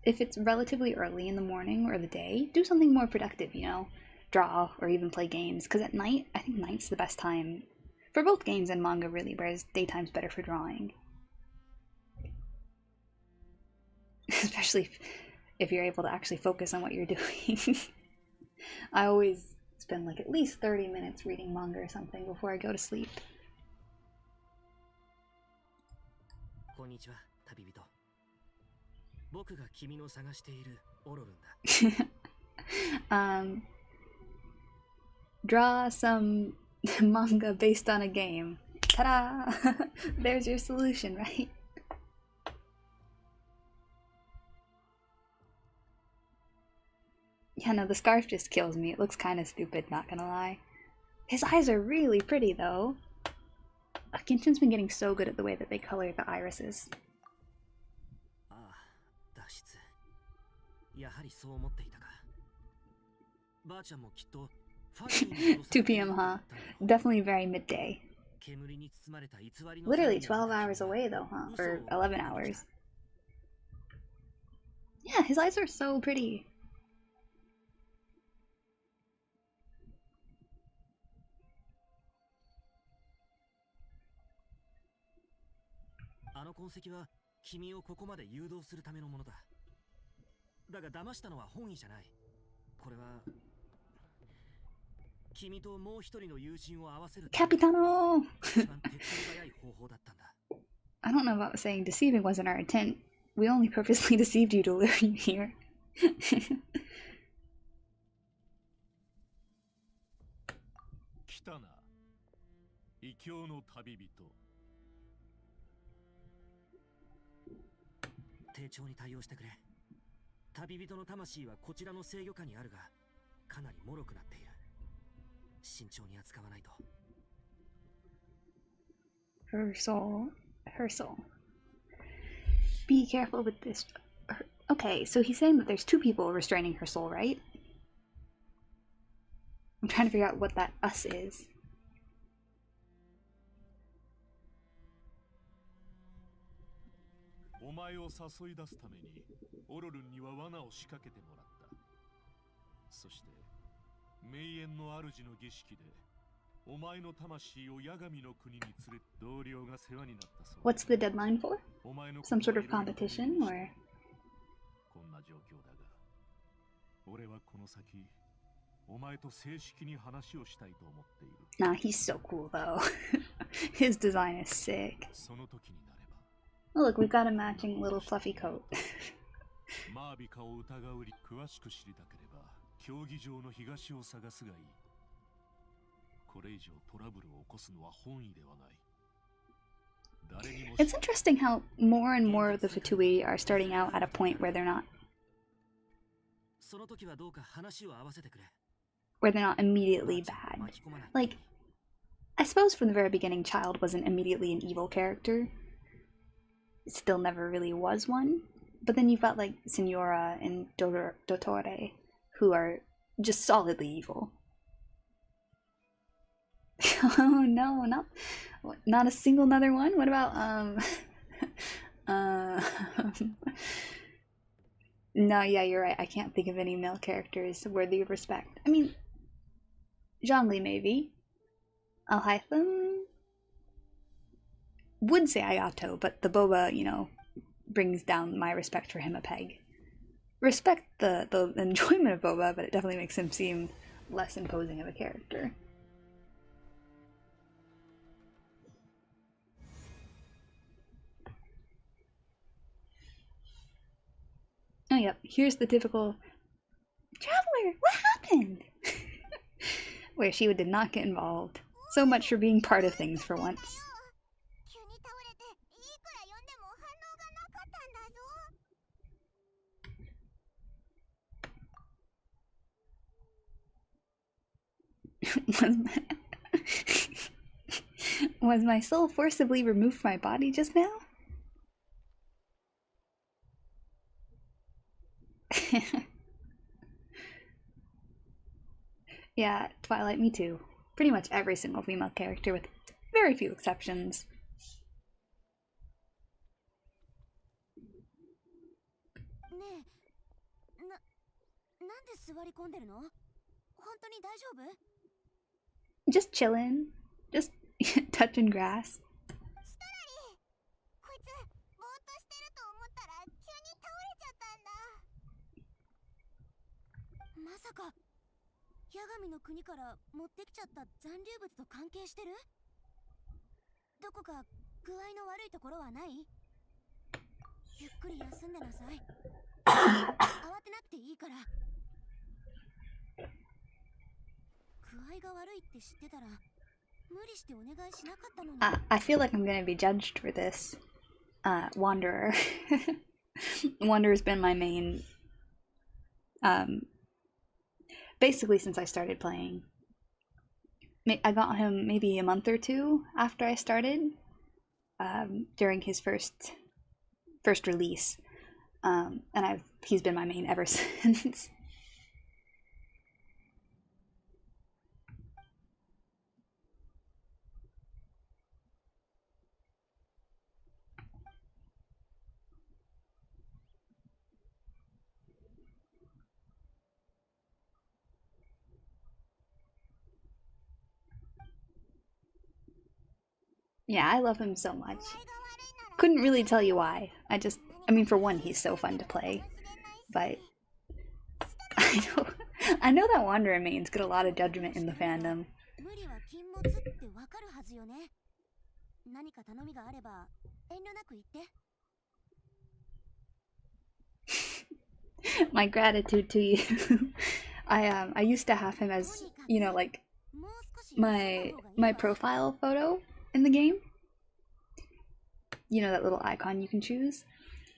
If it's relatively early in the morning or the day, do something more productive, you know? Draw or even play games, because at night, I think night's the best time for both games and manga really, whereas daytime's better for drawing. Especially if you're able to actually focus on what you're doing. I always spend like at least 30 minutes reading manga or something before I go to sleep. こんにちは、旅人。僕が君の探しているオロルンだ。Draw some manga based on a game. Ta-da! There's your solution, right? Yeah, no, the scarf just kills me. It looks kind of stupid, not gonna lie. His eyes are really pretty, though. Genshin's been getting so good at the way that they color the irises. 2 p.m., huh? Definitely very midday. Literally 12 hours away, though, huh? Or 11 hours. Yeah, his eyes are so pretty. Capitano! I don't know about saying deceiving wasn't our intent. We only purposely deceived you to lure you here. 来たな、異教の旅人。丁重に対応してくれ。旅人の魂はこちらの制御下にあるが、かなり脆くなっている。慎重に扱わないと。Her soul. Her soul. Be careful with this. Okay, so he's saying that there's 2 people restraining her soul, right? I'm trying to figure out what that us is. お前を誘い出すためにオロルンには罠を仕掛けてもらった。そして名園の主の儀式でお前の魂をヤガミの国に連れ同僚が世話になったそう。 What's the deadline for? Some sort of competition, or? こんな状況だが、俺はこの先お前と正式に話をしたいと思っている。 Nah, he's so cool though. His design is sick. その時になれば。 Oh, look, we've got a matching little fluffy coat. マービカを疑うり詳しく知りたければ競技場の東を探すがいい。これ以上トラブルを起こすのは本意ではない。 It's interesting how more and more of the Vtuber are starting out at a point where they're not immediately bad. Like, I suppose from the very beginning, Child wasn't immediately an evil character. It still never really was one. But then you've got like Signora and Dottore, who are just solidly evil. Oh no, not a single another one? What about no, yeah, you're right. I can't think of any male characters worthy of respect. I mean, Zhongli maybe. Alhaitham would say Ayato, but the boba, you know, brings down my respect for him a peg. Respect the enjoyment of boba, but it definitely makes him seem less imposing of a character. Yep, here's the typical traveler, what happened? Where she did not get involved. So much for being part of things for once. 急に倒れていくら呼んでも反応がなかったんだぞ。 Was my soul forcibly removed from my body just now? Yeah, Twilight, me too. Pretty much every single female character with very few exceptions. ねえ、なんで座り込んでるの？本当に大丈夫？ Just chillin'. Just touching grass. ストラリー、こいつぼーっとしてると思ったら急に倒れちゃったんだ。まさか八神の国から持ってきちゃった残留物と関係してる？どこか具合の悪いところはない？ゆっくり休んでなさい。慌てなくていいから。具合が悪いって知ってたら無理してお願いしなかったのに。I feel like I'm gonna be judged for this. Wanderer. Wanderer's been my main, basically since I started playing. I got him maybe a month or two after I started, during his first release, and he's been my main ever since. Yeah, I love him so much. Couldn't really tell you why. I mean, for one, he's so fun to play. But I know that Wanderer mains get a lot of judgment in the fandom. My gratitude to you. I used to have him as, you know, like my profile photo in the game. You know, that little icon you can choose.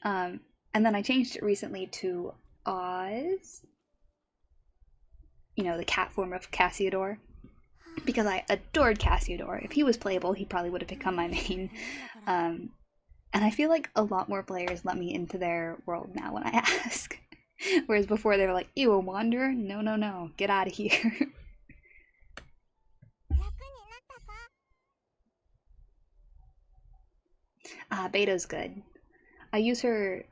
And then I changed it recently to Oz. You know, the cat form of Cassiodor. Because I adored Cassiodor. If he was playable, he probably would have become my main. And I feel like a lot more players let me into their world now when I ask. Whereas before they were like, ew, a wanderer? No, no, no. Get out of here. Beta's good. I use her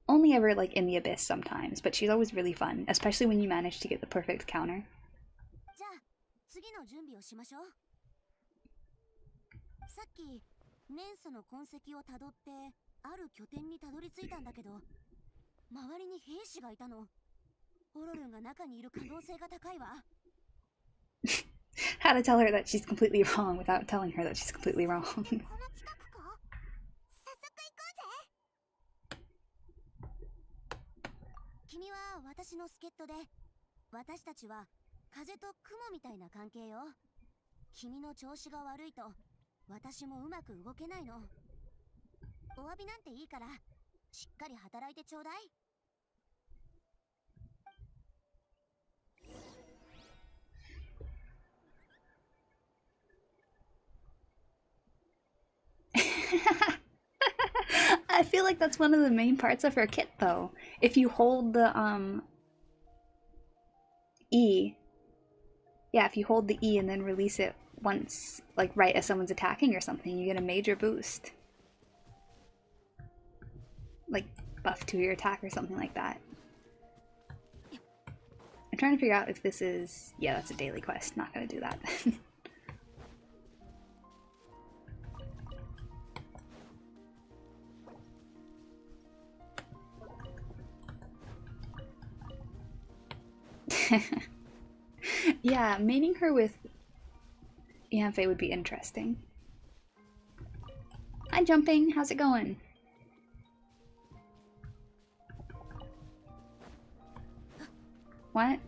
only ever like in the abyss sometimes, but she's always really fun, especially when you manage to get the perfect counter. じゃあ次の準備をしましょう。さっき連鎖の痕跡をたどってある拠点にたどり着いたんだけど、周りに兵士がいたの。オロルンが中にいる可能性が高いわ。How to tell her that she's completely wrong without telling her that she's completely wrong. この近くか？早速行こうぜ。君は私の助っ人で、私たちは風と雲みたいな関係よ。君の調子が悪いと私もうまく動けないの。お詫びなんていいからしっかり働いてちょうだい。I feel like that's one of the main parts of her kit though. If you hold the E, yeah, if you hold the E and then release it once, like right as someone's attacking or something, you get a major boost. Like buff to your attack or something like that. I'm trying to figure out if this is, yeah, that's a daily quest, not gonna do that. Yeah, maining her with Ianfei would be interesting. Hi, Jumping. How's it going? What?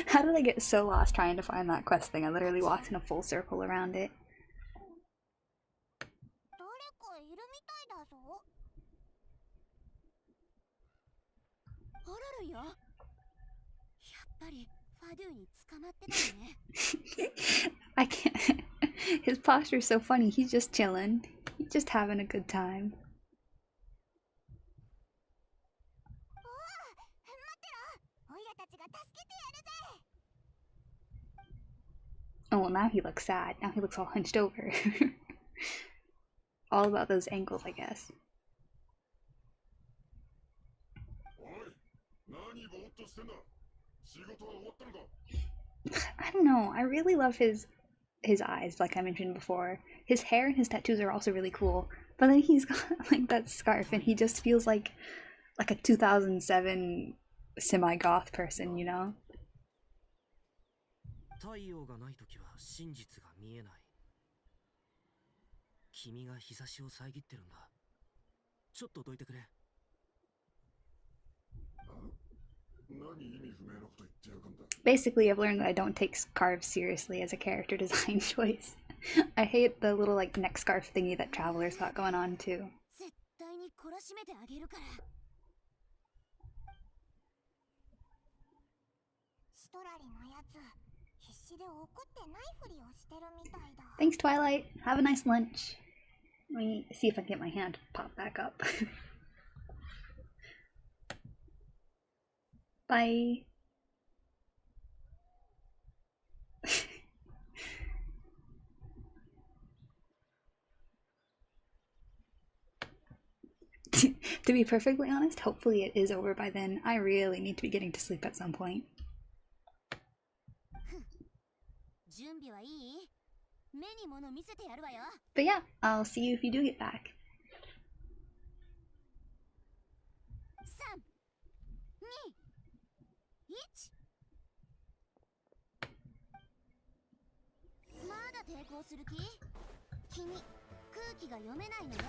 How did I get so lost trying to find that quest thing? I literally walked in a full circle around it. 誰かいるみたいだぞ。ホロルよ。やっぱりファドゥに捕まってたよね。I can't. His posture's so funny. He's just chilling. He's just having a good time. おお、待ってろ。オイラたちが助けてやるぜ。 Oh, well, now he looks sad. Now he looks all hunched over. All about those ankles, I guess. I don't know. I really love his eyes, like I mentioned before. His hair and his tattoos are also really cool. But then he's got like that scarf, and he just feels like a 2007 semi-goth person, you know? 太陽がないときは真実が見えない。君が日差しを遮ってるんだ。ちょっとどいてくれ。Basically, I've learned that I don't take scarves seriously as a character design choice. I hate the little like neck scarf thingy that Traveler's got going on too. 絶対に懲らしめてあげるから。シトラリのやつ、必死で怒ってないふりをしてるみたいだ。 Thanks, Twilight. Have a nice lunch. Let me see if I can get my hand to pop back up. Bye. To be perfectly honest, hopefully it is over by then. I really need to be getting to sleep at some point. 準備はいい？目に物見せてやるわよ。 But yeah, I'll see you if you do get back. 3、2、1。まだ抵抗する気？君、空気が読めないのよ。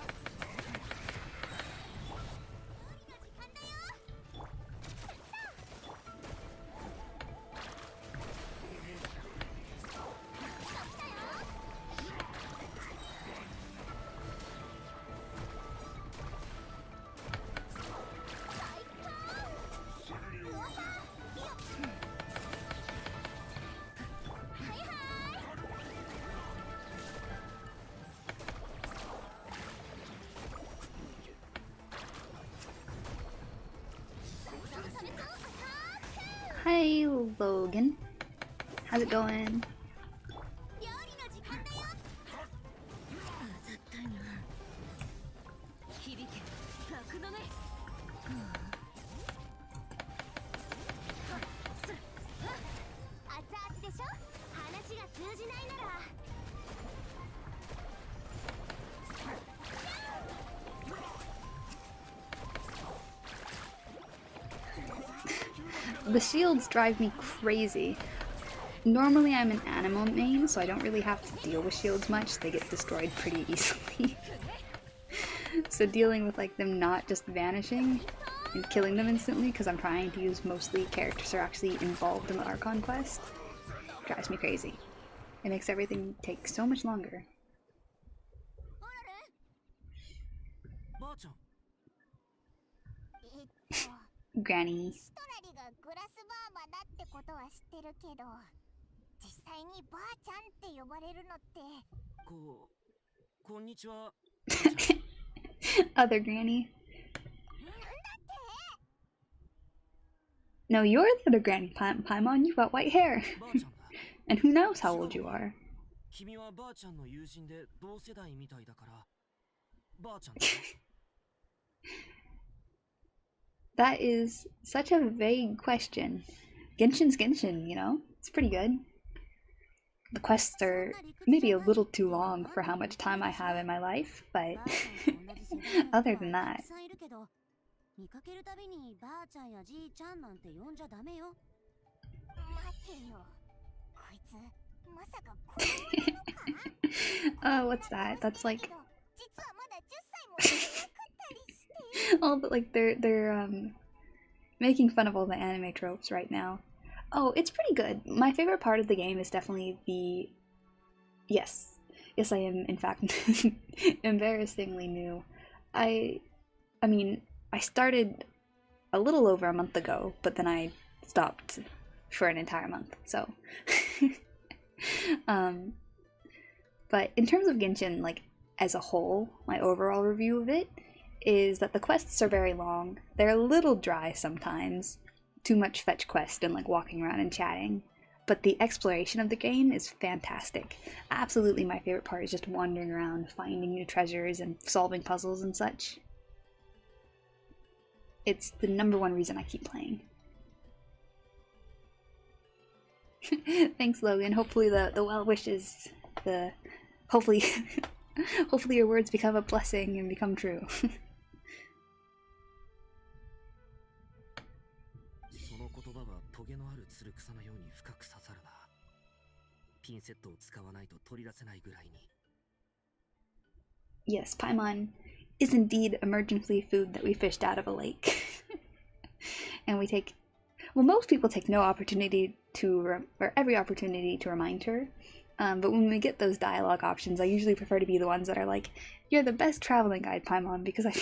Hi, Logan. How's it going? 料理の時間だよ。絶対な。響け、楽だね。熱々でしょ？話が通じないなら。 The shields drive me crazy. Normally I'm an animal main, so I don't really have to deal with shields much. They get destroyed pretty easily. So dealing with like them not just vanishing and killing them instantly, because I'm trying to use mostly characters who are actually involved in the Archon quest, drives me crazy. It makes everything take so much longer. ばあちゃん。 Granny. シトラリがグラスバーバだってことは知ってるけど、実際にばあちゃんって呼ばれるのって。こんにちは。 Other Granny. No, you're the other Granny, Paimon. You've got white hair. And who knows how old you are. 君はばあちゃんの友人で同世代みたいだから、ばあちゃん。 That is such a vague question. Genshin's Genshin, you know? It's pretty good. The quests are maybe a little too long for how much time I have in my life, but other than that. 見かけるたびにばあちゃんやじいちゃんなんて呼んじゃダメよ。待ってよ。こいつ、まさか子供なのか？ What's that? That's like 実はまだ10歳もいなかったりして。 all the like they're making fun of all the anime tropes right now. Oh, it's pretty good. My favorite part of the game is definitely the... Yes. Yes, I am, in fact, embarrassingly new. I mean, I started a little over a month ago, but then I stopped for an entire month, so... But in terms of Genshin, like, as a whole, my overall review of it is that the quests are very long. They're a little dry sometimes. Too much fetch quest and, like, walking around and chatting. But the exploration of the game is fantastic. Absolutely my favorite part is just wandering around, finding new treasures and solving puzzles and such. It's the #1 reason I keep playing. Thanks, Logan. Hopefully the well wishes, hopefully hopefully your words become a blessing and become true. その言葉はトゲのあるつる草のように深く刺さるな。ピンセットを使わないと取り出せないぐらいに。 Yes, Paimon is indeed emergency food that we fished out of a lake. And we take, well, most people take no opportunity to, or every opportunity to remind her. But when we get those dialogue options, I usually prefer to be the ones that are like, "You're the best traveling guide, Paimon," because I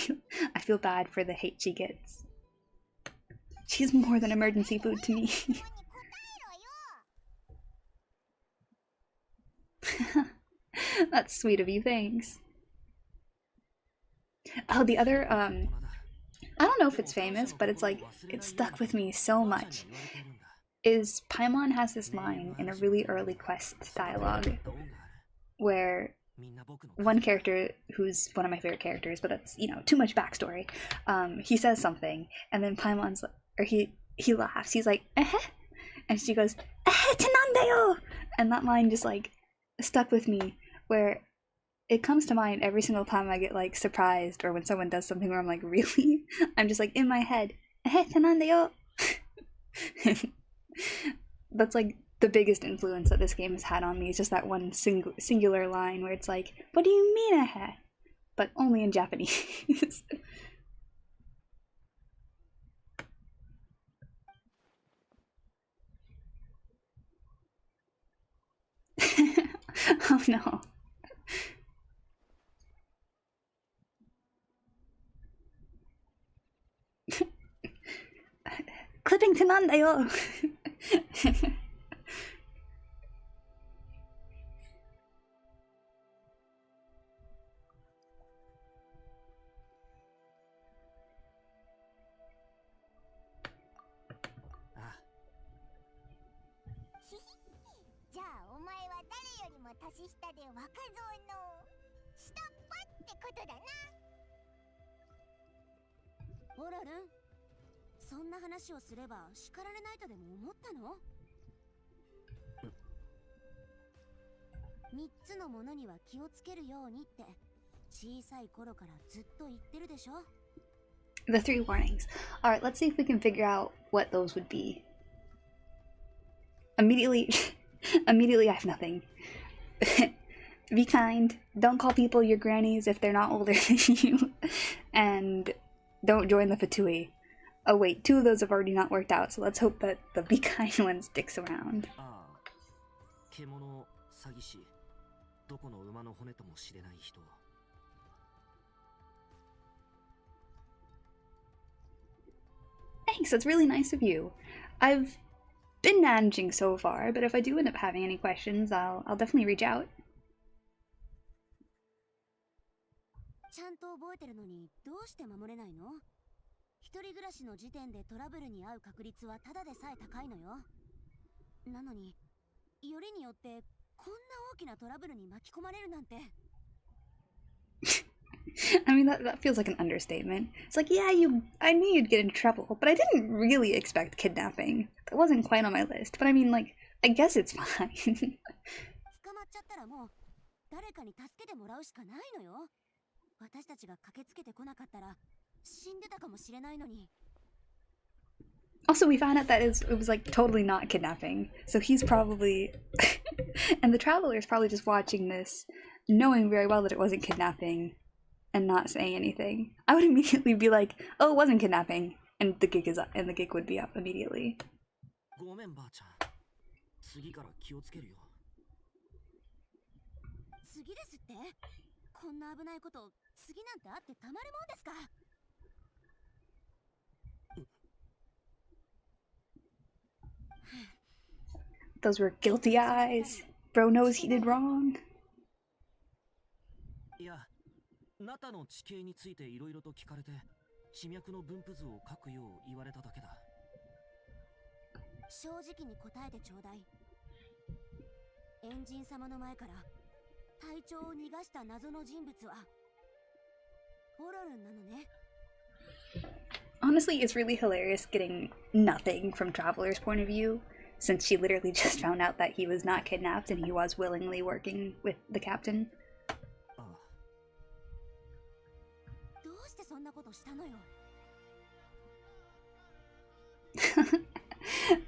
feel bad for the hate she gets. She's more than emergency food to me. That's sweet of you, thanks. Oh, the other, I don't know if it's famous, but it's like, it stuck with me so much, is Paimon has this line in a really early quest dialogue where one character, who's one of my favorite characters, but that's, you know, too much backstory, he says something, and then Paimon's, or he laughs, he's like, eh, and she goes, eh, tenandeyo! And that line just, like, stuck with me, where it comes to mind every single time I get, like, surprised, or when someone does something where I'm like, really? I'm just like, in my head, eh, tenandeyo! That's, like, the biggest influence that this game has had on me, is just that one singular line where it's like, what do you mean, eh? But only in Japanese. Oh no. Clipping tenandeyo! Ah. じゃあお前は誰よりも年下で若造の下っ端ってことだな。オロルン、そんな話をすれば叱られないとでも思ったの？3つのものには気をつけるようにって小さい頃からずっと言ってるでしょ。 The 3 warnings. Alright, let's see if we can figure out what those would be. Immediately, I have nothing. Be kind. Don't call people your grannies if they're not older than you. And don't join the Fatui. Oh wait, 2 of those have already not worked out, so let's hope that the be kind one sticks around. ああ、獣、詐欺師、どこの馬の骨とも知れない人。 Thanks, that's really nice of you. I've been managing so far, but if I do end up having any questions, I'll definitely reach out. ちゃんと覚えてるのにどうして守れないの？一人暮らしの時点でトラブルに遭う確率はただでさえ高いのよ。なのに、よりによってこんな大きなトラブルに巻き込まれるなんて。I mean, that feels like an understatement. It's like, yeah, I knew you'd get into trouble, but I didn't really expect kidnapping. That wasn't quite on my list, but I mean, like, I guess it's fine. 捕まっちゃったらもう誰かに助けてもらうしかないのよ。私たちが駆けつけてこなかったら死んでたかもしれないのに。 Also, we found out that it was like totally not kidnapping, so he's probably and the traveler's probably just watching this, knowing very well that it wasn't kidnapping, and not saying anything. I would immediately be like, "Oh, it wasn't kidnapping," and the gig is up, and the gig would be up immediately. ごめんばあちゃん。次から気をつけるよ。次ですって？こんな危ないこと次なんてあってたまるもんですか。Those were guilty eyes. Bro knows he did wrong. いや、ナタの地形についていろいろと聞かれて、地脈の分布図を書くよう言われただけだ。正直に答えてちょうだい。エンジン様の前から隊長を逃がした謎の人物はオロルンなのね。Honestly, it's really hilarious getting nothing from Traveler's point of view, since she literally just found out that he was not kidnapped and he was willingly working with the captain. どうしてそんなことしたのよ。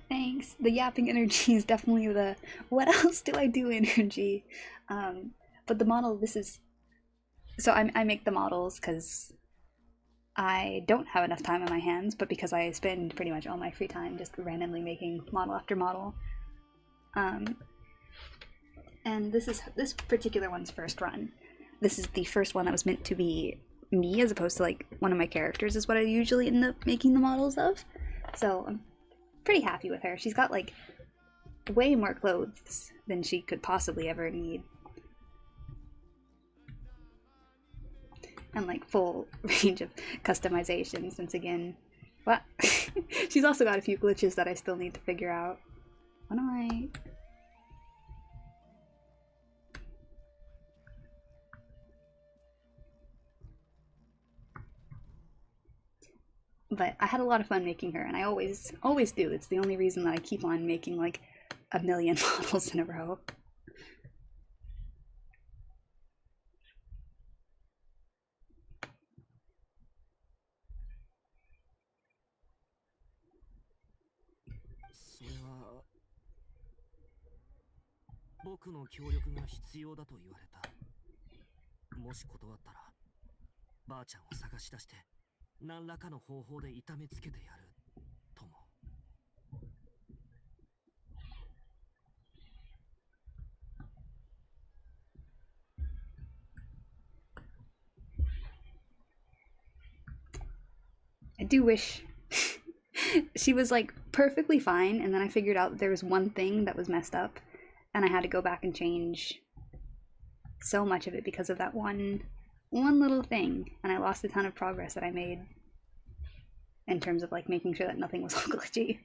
Thanks. The yapping energy is definitely the what else do I do energy. But the model, this is... So I make the models because I don't have enough time on my hands, but because I spend pretty much all my free time just randomly making model after model. And this particular one's first run. This is the first one that was meant to be me as opposed to like one of my characters is what I usually end up making the models of. So I'm pretty happy with her. She's got like way more clothes than she could possibly ever need. And like full range of customization since again, what? She's also got a few glitches that I still need to figure out. What am I? But I had a lot of fun making her, and I always do. It's the only reason that I keep on making like a million models in a row. "僕の協力が必要だと言われた。もし断ったら、ばあちゃんを探し出して、何らかの方法で痛めつけてやるとも。I do wish she was like perfectly fine, and then I figured out that there was one thing that was messed up, and I had to go back and change so much of it because of that one little thing, and I lost a ton of progress that I made in terms of like making sure that nothing was all glitchy.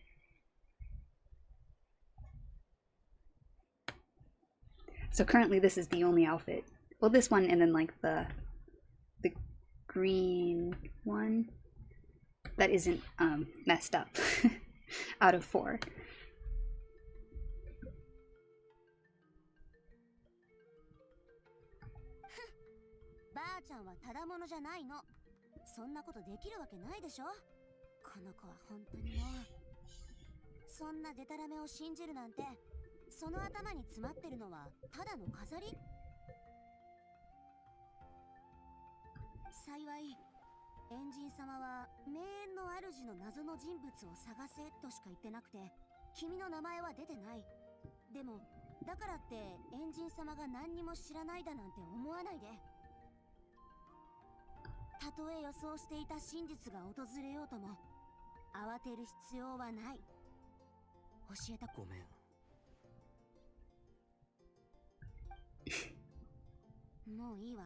So currently this is the only outfit. Well, this one and then like the green one that isn't messed up out of 4. ばあちゃんはただものじゃないの。そんなことできるわけないでしょ。この子は本当にもう。そんなデタラメを信じるなんて、その頭に詰まってるのはただの飾り。幸い、エンジン様は名園の主の謎の人物を探せとしか言ってなくて、君の名前は出てない。でも、だからってエンジン様が何にも知らないだなんて思わないで。たとえ予想していた真実が訪れようとも、慌てる必要はない。教えた。ごめん。もういいわ。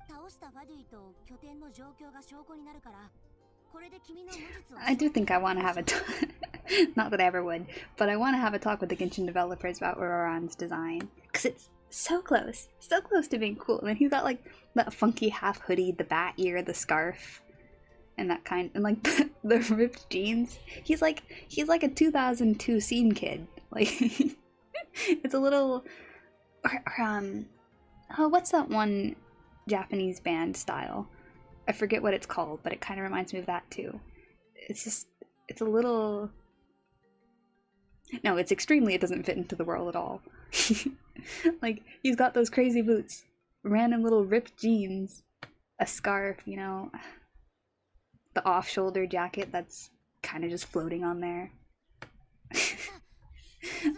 倒したファデュイと拠点の状況が証拠になるから、これで君の無実を。I do think I want to have a not that I ever would, but I want to have a talk with the Genshin developers about Auroran's design, because it's so close to being cool. And then he's got like that funky half hoodie, the bat ear, the scarf, and that kind, and like the ripped jeans. He's like a 2002 scene kid. Like it's a little, oh, what's that one Japanese band style? I forget what it's called, but it kind of reminds me of that too. It's a little. No, it's extremely. It doesn't fit into the world at all. Like, he's got those crazy boots, random little ripped jeans, a scarf, you know, the off-shoulder jacket that's kind of just floating on there.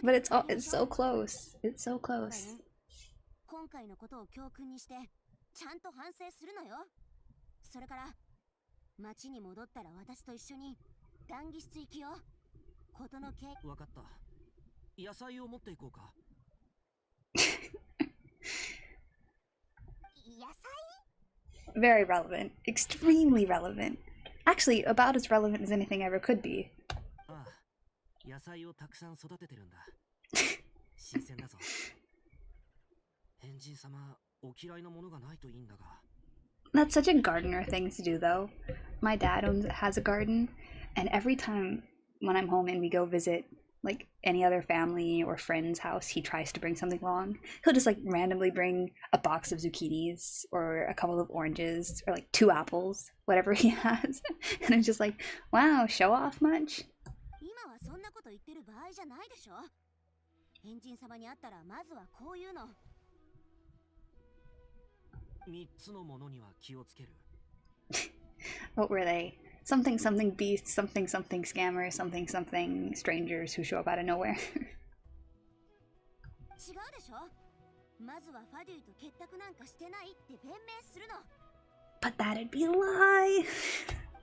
But it's so close. It's so close. 今回のことを教訓にしてちゃんと反省するのよ。それから町に戻ったら私と一緒に談義室行きよ。ことの経わかった。野菜を持っていこうか。野菜 Very relevant. Extremely relevant. Actually, about as relevant as anything ever could be. ああ、野菜をたくさん育ててるんだ。新鮮だぞ。変人様、お嫌いなものがないといいんだが。That's such a gardener thing to do, though. My dad has a garden, and every time when I'm home and we go visit like any other family or friend's house, he tries to bring something along. He'll just like randomly bring a box of zucchinis or a couple of oranges or like 2 apples, whatever he has. And I'm just like, wow, show off much? 今はそんなこと言ってる場合じゃないでしょ。変人様に会ったらまずはこういうの。3つのものには気をつける。What were they? Something something beasts, something something scammers, something something strangers who show up out of nowhere. 違うでしょ。まずはファデュイと結託なんかしてないって弁明するの。But that'd be a lie.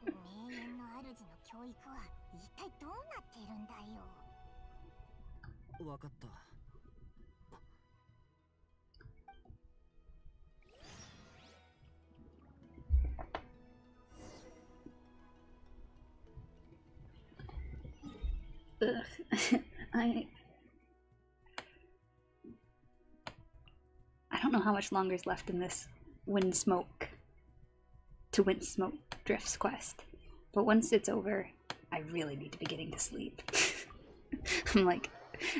名園の主の教育は一体どうなっているんだよ。わかった。I don't know how much longer is left in this Windsmoke Drifts quest, but once it's over, I really need to be getting to sleep. I'm like,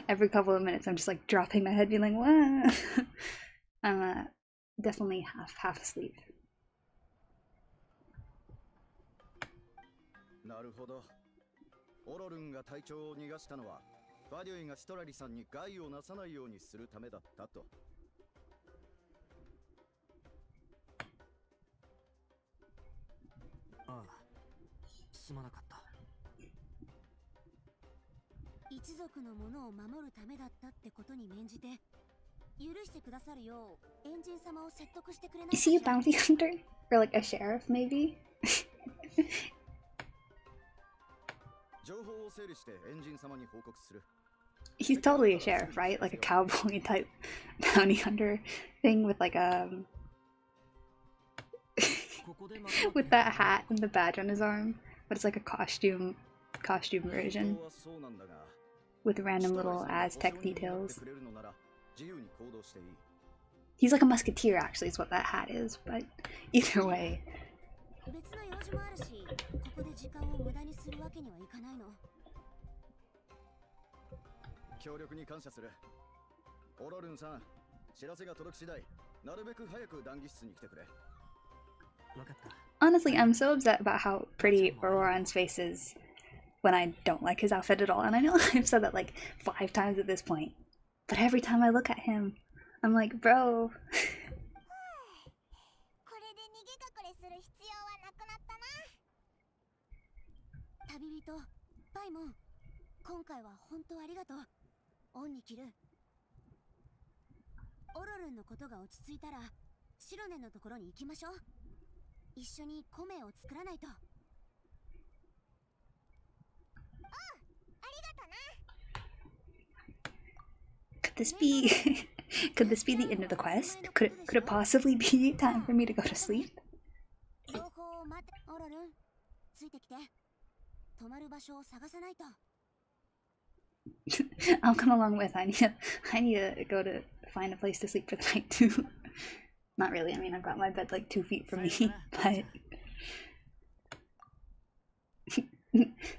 every couple of minutes I'm just like dropping my head being like, what? I'm definitely half asleep. なるほど。オロルンが隊長を逃がしたのはファデュイがシトラリさんに害をなさないようにするためだったと。ああ、すまなかった。一族のものを守るためだったってことに免じて許してくださるようエンジン様を説得してくれないか Is し he a ら。 bounty hunter? Or like a sheriff, maybe? 情報を整理してエンジン様に報告する。 He's totally a sheriff, right? Like a cowboy type bounty hunter thing with like with that hat and the badge on his arm, but it's like a costume version with random little Aztec details. He's like a musketeer, actually, is what that hat is, but either way. 別の用事もあるし、ここで時間を無駄にするわけにはいかないの。協力に感謝する。オロルンさん、知らせが届き次第、なるべく早く談義室に来てくれ。わかった。 Honestly, I'm so upset about how pretty Auroran's face is when I don't like his outfit at all, and I know I've said that like 5 times at this point, but every time I look at him, I'm like, bro. これで逃げ隠れする必要はなくなったな。旅人、パイモン、今回は本当ありがとう。恩に着る。オロルンのことが落ち着いたら、シロネのところに行きましょう。一緒に米を作らないと。ああ、ありがとな。Could this be could this be the end of the quest? Could it possibly be time for me to go to sleep? 情報を待って、オロルン、ついてきて。泊まる場所を探さないと。I'll come along with. I need to go to find a place to sleep for the night too. Not really. I mean, I've got my bed like 2 feet from me, but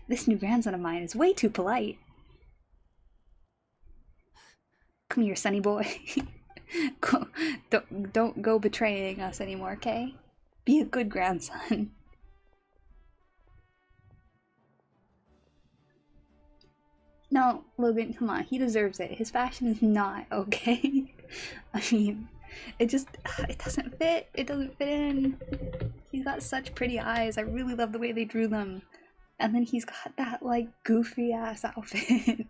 this new grandson of mine is way too polite. Come here, sonny boy. Don't go betraying us anymore, okay? Be a good grandson. No, Logan, come on, he deserves it. His fashion is not okay. I mean, it doesn't fit. It doesn't fit in. He's got such pretty eyes. I really love the way they drew them. And then he's got that, like, goofy ass outfit.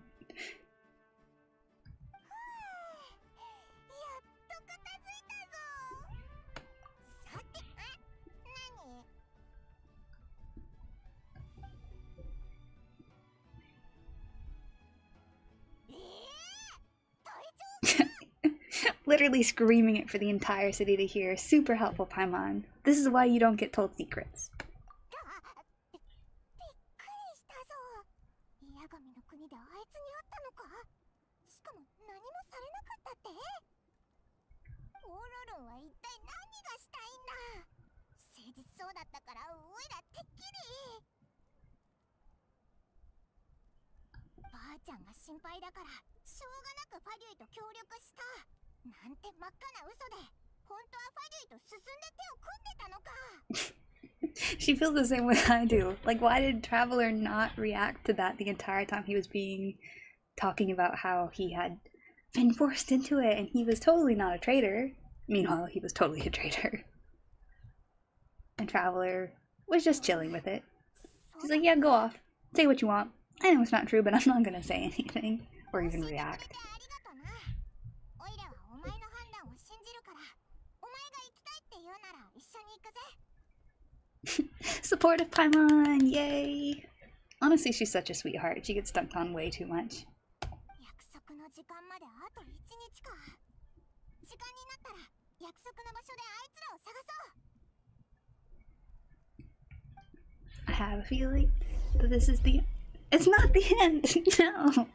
何 Literally screaming it for the entire city to hear. Super helpful, Paimon. This is why you don't get told secrets. びっくりしたぞ。八神の国であいつに会ったのか。しかも何もされなかったって。オーロロンは一体何がしたいんだ。誠実そうだったからおいらてっきり。ばあちゃんが心配だからしょうがなくファデュイと協力した。なんて真っ赤な嘘で。本当はファデュイと進んで手を組んでたのか。She feels the same way I do. Like, why did Traveler not react to that the entire time he was talking about how he had been forced into it and he was totally not a traitor? Meanwhile, he was totally a traitor. And Traveler was just chilling with it. She's like, yeah, go off. Say what you want. I know it's not true, but I'm not gonna say anything. Or even react. Supportive Paimon! Yay! Honestly, she's such a sweetheart. She gets dunked on way too much. I have a feeling that this is the... It's not the end! No!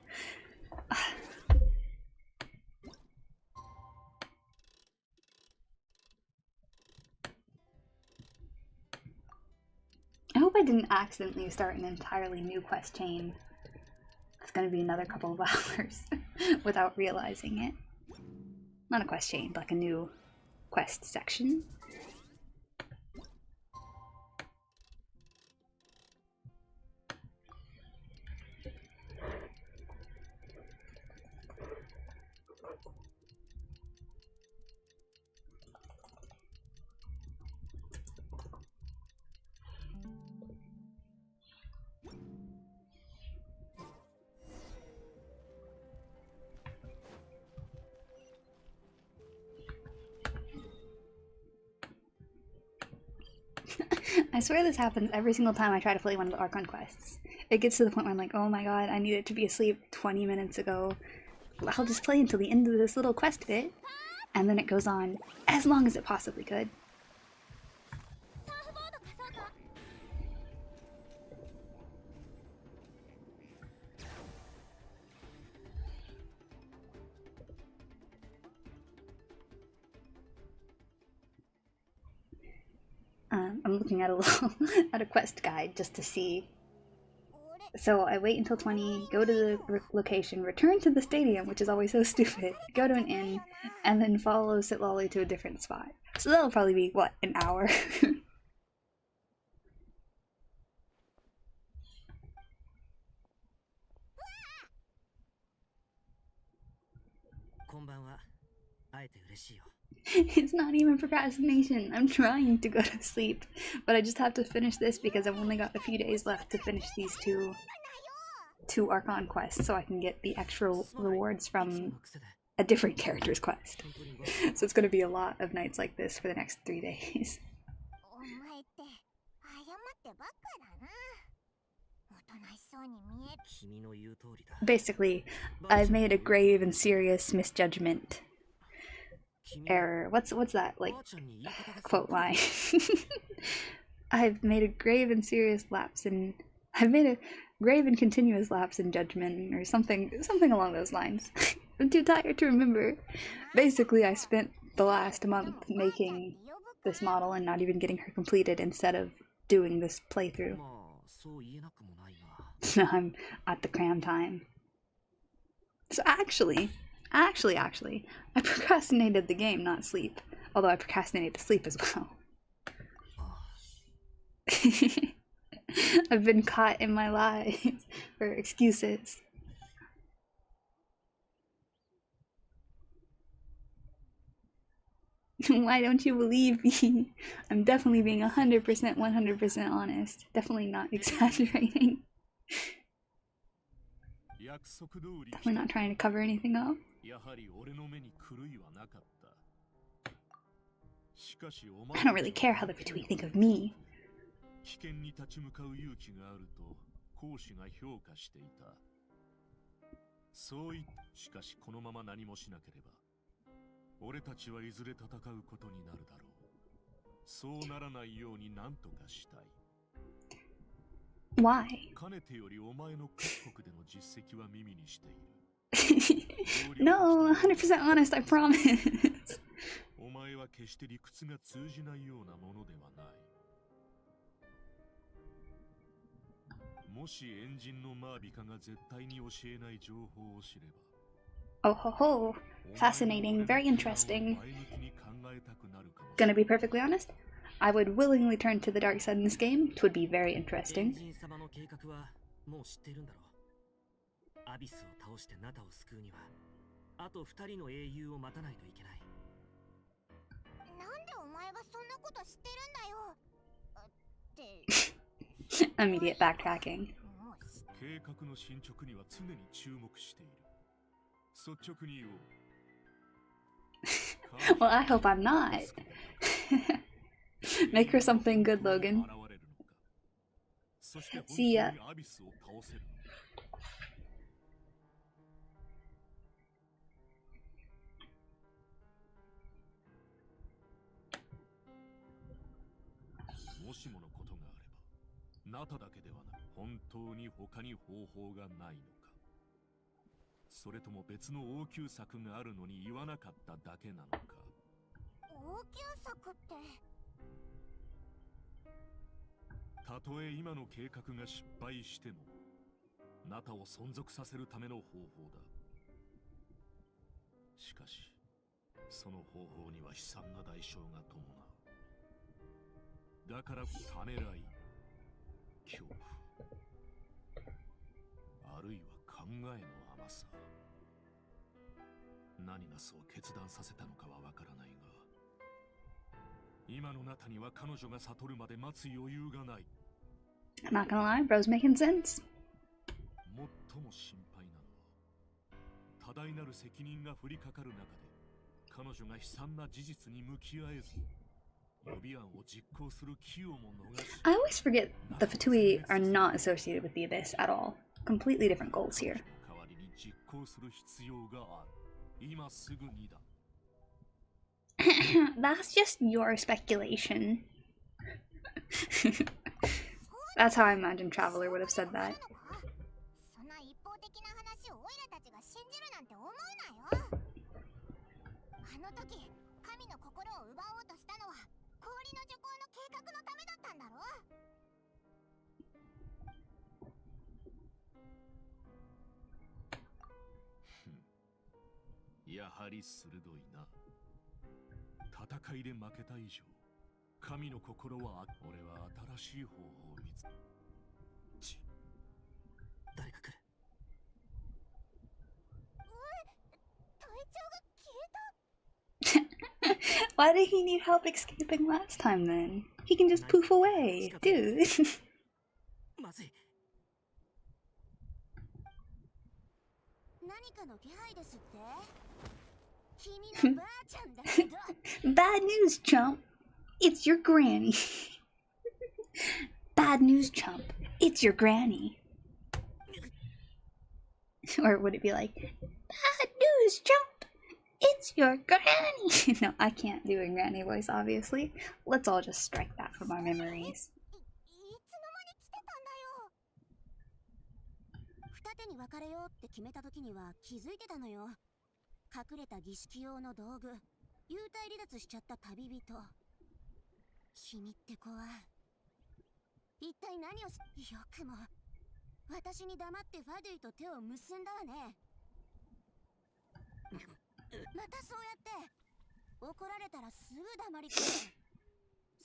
I hope I didn't accidentally start an entirely new quest chain. It's gonna be another couple of hours without realizing it. Not a quest chain, but like a new quest section. I swear this happens every single time I try to play one of the Archon quests. It gets to the point where I'm like, oh my god, I needed to be asleep 20 minutes ago. I'll just play until the end of this little quest bit, and then it goes on as long as it possibly could. I'm looking at a little at a quest guide just to see. So I wait until 20, go to the location, return to the stadium, which is always so stupid, go to an inn, and then follow Sitlolly to a different spot. So that'll probably be, what, an hour? It's not even procrastination. I'm trying to go to sleep, but I just have to finish this because I've only got a few days left to finish these two Archon quests so I can get the extra rewards from a different character's quest. So it's going to be a lot of nights like this for the next 3 days. Basically, I've made a grave and serious misjudgment error. What's that, like, quote line? I've made a grave and serious lapse in... I've made a grave and continuous lapse in judgment, or something along those lines. I'm too tired to remember. Basically, I spent the last month making this model and not even getting her completed instead of doing this playthrough. Now I'm at the cram time. So actually, I procrastinated the game, not sleep. Although I procrastinated sleep as well. I've been caught in my lies for excuses. Why don't you believe me? I'm definitely being 100%, 100% honest. Definitely not exaggerating. Definitely not trying to cover anything up. I don't really care how the Vtuber think of me. 危険に立ち向かう勇気があると講師が評価していた。そう言ってしかしこのまま何もしなければ俺たちはいずれ戦うことになるだろう。そうならないように何とかしたい。Why? かねてよりお前の各国での実績は耳にしている。No, 100% honest, I promise. お前は決して理屈が通じないようなものではない。もしエンジンのマービカが絶対に教えない情報を知れば。 Oh ho ho. Fascinating, very interesting. Gonna be perfectly honest, I would willingly turn to the dark side in this game. It would be very interesting. 様の計画はもう知ってるんだろう。アビスを倒してナタを救うにはあと2人の英雄を待たないといけない。なんでお前がそんなこと知ってるんだよ。って Immediate backtracking. 計画の進捗には常に注目している。率直に言おう。Well, I hope I'm not. Make her something good, Logan. See ya. もしものことがあれば、ナタだけではなく、本当に他に方法がないのか。それとも別の応急策があるのに言わなかっただけなのか。応急策って。たとえ今の計画が失敗しても、ナタを存続させるための方法だ。しかし、その方法には悲惨な代償が伴う。だからためらい、恐怖、あるいは考えの甘さ。何がそう決断させたのかはわからないが、今のナタには彼女が悟るまで待つ余裕がない。I'm not gonna lie, bro's making sense. 最も心配なのは、多大なる責任が降りかかる中で、彼女が悲惨な事実に向き合えず、予備案を実行する機をも逃し。I always forget the Vtuber are not associated with the Abyss at all. Completely different goals here. 代わりに実行する必要がある。今すぐにだ。That's just your speculation. That's how I imagine Traveler would have said that. そんな一方的な話をオイラたちが信じるなんて思うなよ。あの時、神の心を奪おうとしたのは氷の徐行の計画のためだったんだろ。やはり鋭いな。戦いで負けた以上、神の心は俺は新しい方法を見つけ。誰か来る。隊長が消えた。 Why did he need help escaping last time then? He can just poof away, dude. まずい。何かの気配ですって。君のばあちゃんだけど。Bad news, chump. It's your granny. Bad news, chump. It's your granny. Or would it be like, bad news, chump. It's your granny. No, I can't do a granny voice, obviously. Let's all just strike that from our memories. いつの間に来てたんだよ。二手に分かれようって決めた時には気づいてたのよ。隠れた儀式用の道具、幽体離脱しちゃった旅人。君って子は一体何をよくも私に黙ってファデュイと手を結んだわね。またそうやって怒られたらすぐ黙り込む。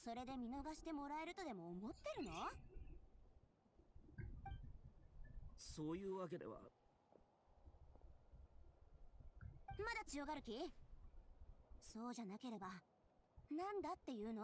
それで見逃してもらえるとでも思ってるの？そういうわけでは。まだ強がる気？そうじゃなければなんだっていうの？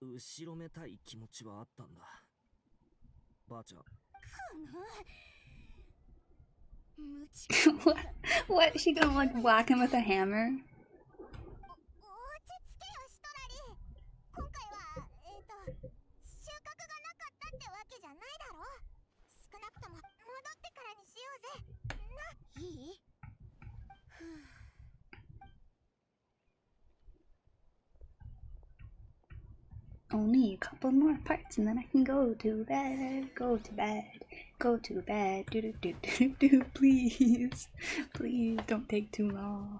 後ろめたい気持ちはあったんだ。ばあちゃん。what? What? She gonna like whack him with a hammer? 落ち着けよ、シトラリ。今回は収穫がなかったってわけじゃないだろ。少なくとも戻ってからにしようぜ。な、いい？ふぅ。 Only a couple more parts and then I can go to bed, go to bed, go to bed, do do do do do, please, please don't take too long.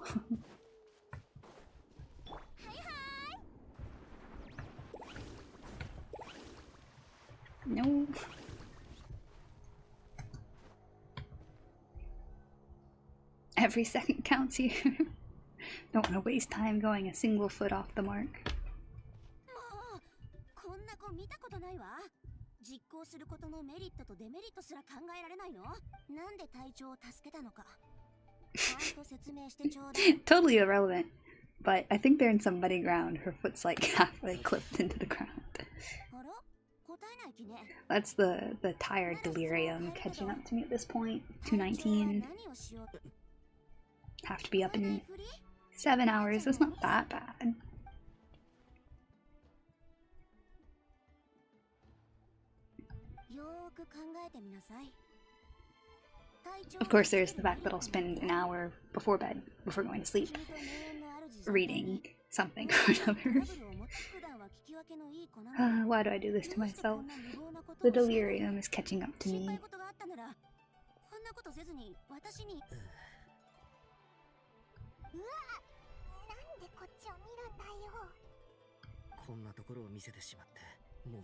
No. Every second counts here. Don't want to waste time going a single foot off the mark. こんな子見たことないわ。実行することのメリットとデメリットすら考えられないの？なんで隊長を助けたのか。ちゃんと説明してちょうだい。Totally irrelevant, but I think they're in some muddy ground. Her foot's like halfway clipped into the ground. That's the tired delirium catching up to me at this point. 2:19. Have to be up in 7 hours. It's not that bad. Of course, there's the fact that I'll spend an hour before bed, before going to sleep, reading something or another. Why do I do this to myself? The delirium is catching up to me. こんなところを見せてしまって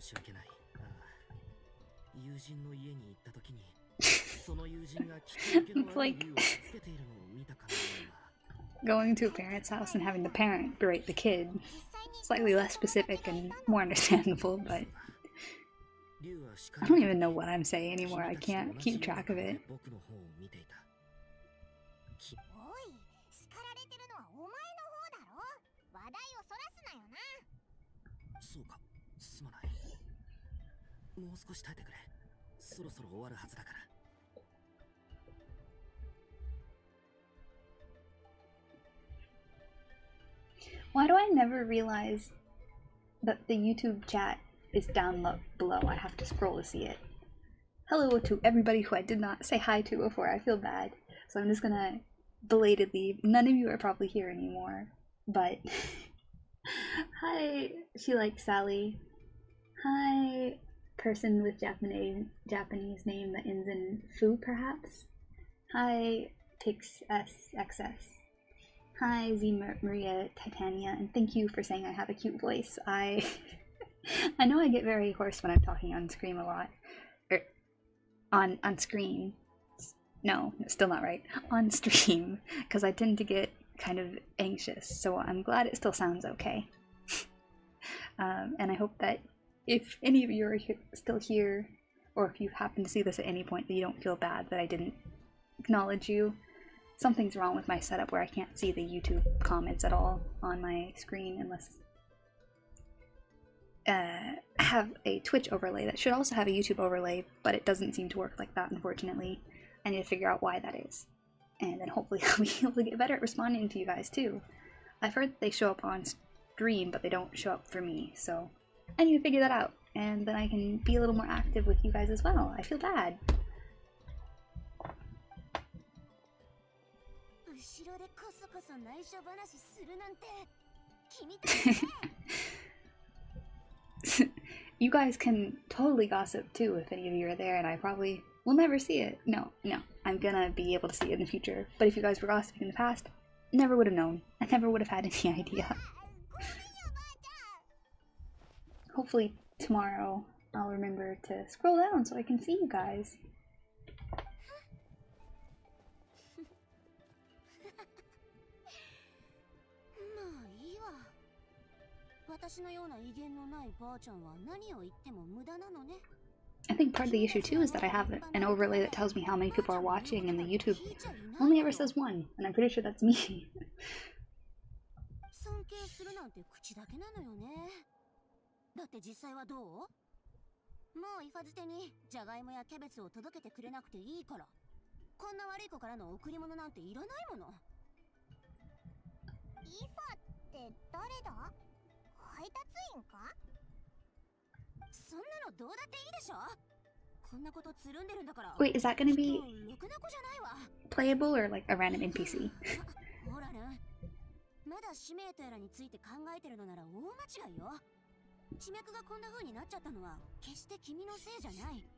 申し訳ない。友人の家に行った時にその友人がきっかけの悪い理由をつけているのを見たかのような。 Going to a parent's house and having the parent berate the kid. Slightly less specific and more understandable, but I don't even know what I'm saying anymore. I can't keep track of it. そうか、すまない。もう少し耐えてくれ。そろそろ終わるはずだから。 Why do I never realize that the YouTube chat is down below? I have to scroll to see it. Hello to everybody who I did not say hi to before. I feel bad. So I'm just gonna belatedly, none of you are probably here anymore, but hi, she likes Sally. Hi, person with Japanese name that ends in Fu, perhaps. Hi, PixSXS. Hi, Z Maria Titania, and thank you for saying I have a cute voice. I know I get very hoarse when I'm talking on screen a lot. On screen. No, still not right. On stream, because I tend to get kind of anxious, so I'm glad it still sounds okay. And I hope that if any of you are still here, or if you happen to see this at any point, that you don't feel bad that I didn't acknowledge you. Something's wrong with my setup where I can't see the YouTube comments at all on my screen unless I have a Twitch overlay that should also have a YouTube overlay, but it doesn't seem to work like that, unfortunately. I need to figure out why that is. And then hopefully I'll be able to get better at responding to you guys too. I've heard that they show up on stream, but they don't show up for me, so I need to figure that out. And then I can be a little more active with you guys as well. I feel bad. You guys can totally gossip too if any of you are there, and I probably will never see it. No, I'm gonna be able to see it in the future. But if you guys were gossiping in the past, never would have known. I never would have had any idea. Hopefully tomorrow I'll remember to scroll down so I can see you guys. 私のような威厳のないばあちゃんは何を言っても無駄なのね。 I think part of the issue too is that I have an overlay that tells me how many people are watching, and the YouTube only ever says 1, and I'm pretty sure that's me. 尊敬するなんて口だけなのよね。だって実際はどう？もうイファズテにジャガイモやキャベツを届けてくれなくていいから。こんな悪い子からの贈り物なんていらないもの。イファって誰だ？配達員か？そんなのどうだっていいでしょ。こんなことつるんでるんだから。Wait, is that gonna be ろくな子じゃないわ。 playable or like a random NPC? ほらね。まだ使命とやらについて考えてるのなら大間違いよ。地脈がこんな風になっちゃったのは決して君のせいじゃない。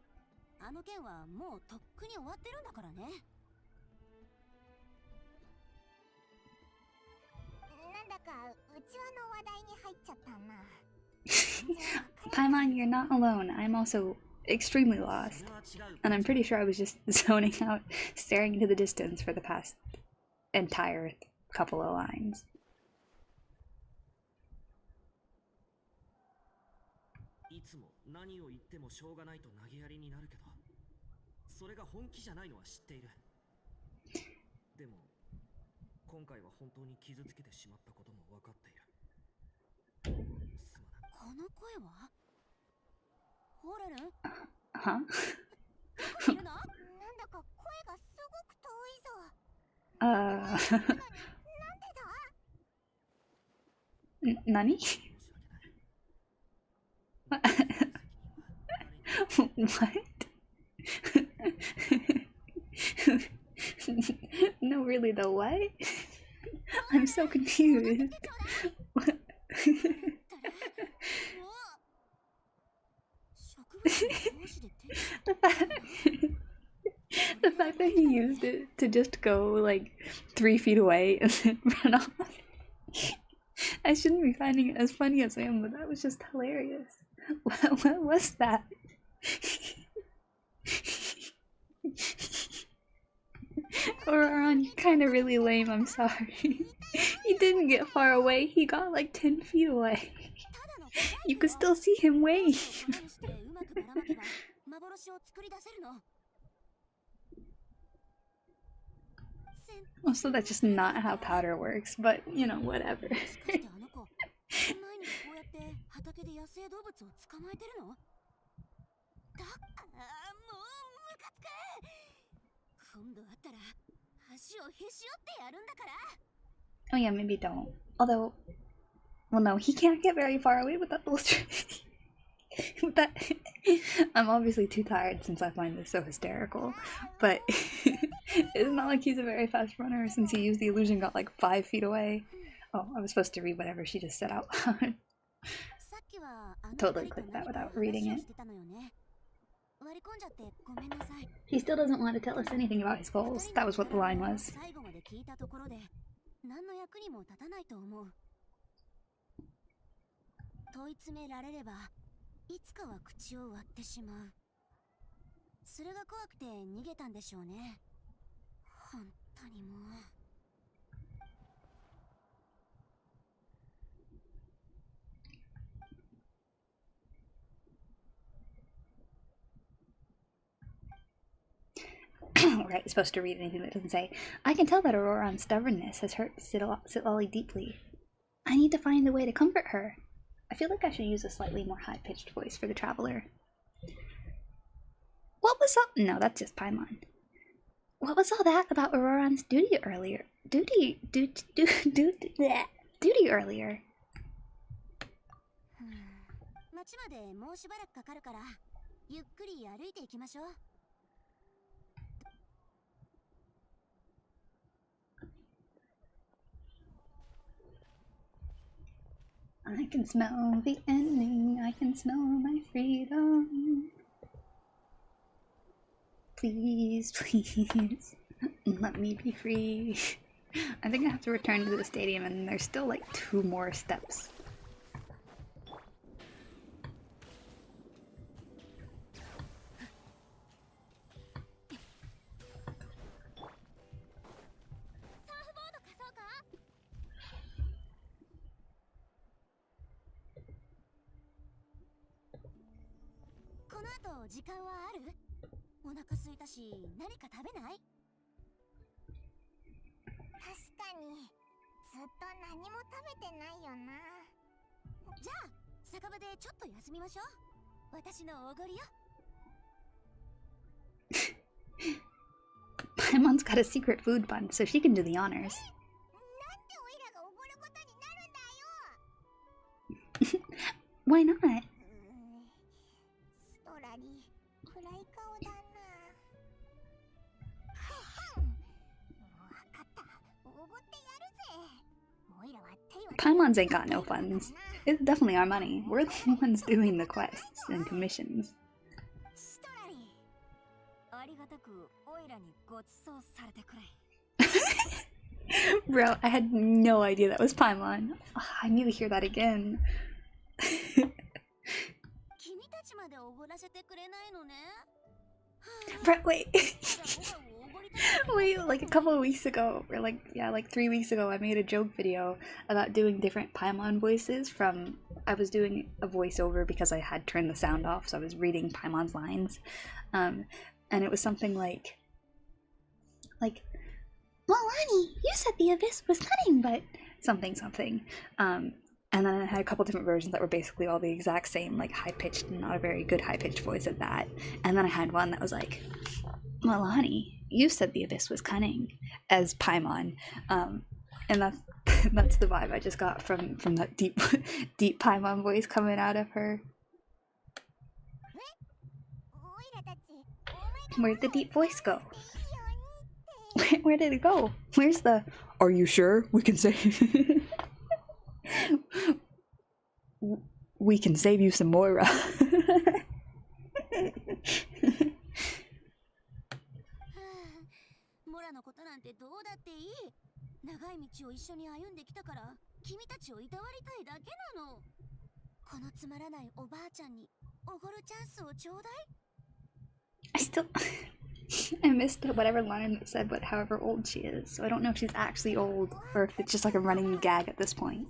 あの件はもうとっくに終わってるんだからね。なんだかうちわの話題に入っちゃったな。Paimon, you're not alone. I'm also extremely lost. And I'm pretty sure I was just zoning out, staring into the distance for the past entire couple of lines. いつも何を言ってもしょうがないと投げやりになるけど、それが本気じゃないのは知っている。でも今回は本当に傷つけてしまったことも分かっている。すまない。この声は？ホーレルン？ Huh? どこにいるの？なんだか声がすごく遠いぞ。なんでだ？ Nani? What? No, really though, what? I'm so confused. What? The fact that he used it to just go like 3 feet away and then run off. I shouldn't be finding it as funny as I am, but that was just hilarious. What was that? Auron, you're kind of really lame, I'm sorry. He didn't get far away, he got like 10 feet away. You could still see him wave. Also, that's just not how powder works, but you know, whatever. 今度会ったら足をへし折ってやるんだから。 Oh yeah, maybe don't. Although, well no, he can't get very far away with that illustration. That I'm obviously too tired since I find this so hysterical. But it's not like he's a very fast runner since he used the illusion got like 5 feet away. Oh, I was supposed to read whatever she just said out loud. Totally clicked that without reading it. He still doesn't want to tell us anything about his goals. That was what the line was. 何の役にも立たないと思う。問い詰められればいつかは口を割ってしまう。それが怖くて逃げたんでしょうね。本当にもう。Right, supposed to read anything that doesn't say, I can tell that Auroran's stubbornness has hurt Sitlali deeply. I need to find a way to comfort her. I feel like I should use a slightly more high-pitched voice for the traveler. What was up? No, that's just Paimon. What was all that about Auroran's duty earlier? Duty earlier. 町までもうしばらくかかるから、ゆっくり歩いていきましょう。 I can smell the ending, I can smell my freedom. Please, please, let me be free. I think I have to return to the stadium, and there's still like 2 more steps. Paimon's got a secret food bun, so she can do the honors. Why not? Paimons ain't got no funds. It's definitely our money. We're the ones doing the quests and commissions. Bro, I had no idea that was Paimon. Oh, I need to hear that again. Bro, wait. Wait, like a couple of weeks ago, or like 3 weeks ago, I made a joke video about doing different Paimon voices from... I was doing a voiceover because I had turned the sound off, so I was reading Paimon's lines. And it was something like... Milani, you said the abyss was cunning, but... something. And then I had a couple different versions that were basically all the exact same, like high-pitched and not a very good high-pitched voice at that. And then I had one that was like... Milani, you said the abyss was cunning, as Paimon, and that's the vibe I just got from that deep Paimon voice coming out of her. Where'd the deep voice go? Where did it go? Where's the? Are you sure we can save? We can save you some Moira. I missed whatever line that said however old she is, so I don't know if she's actually old or if it's just like a running gag at this point.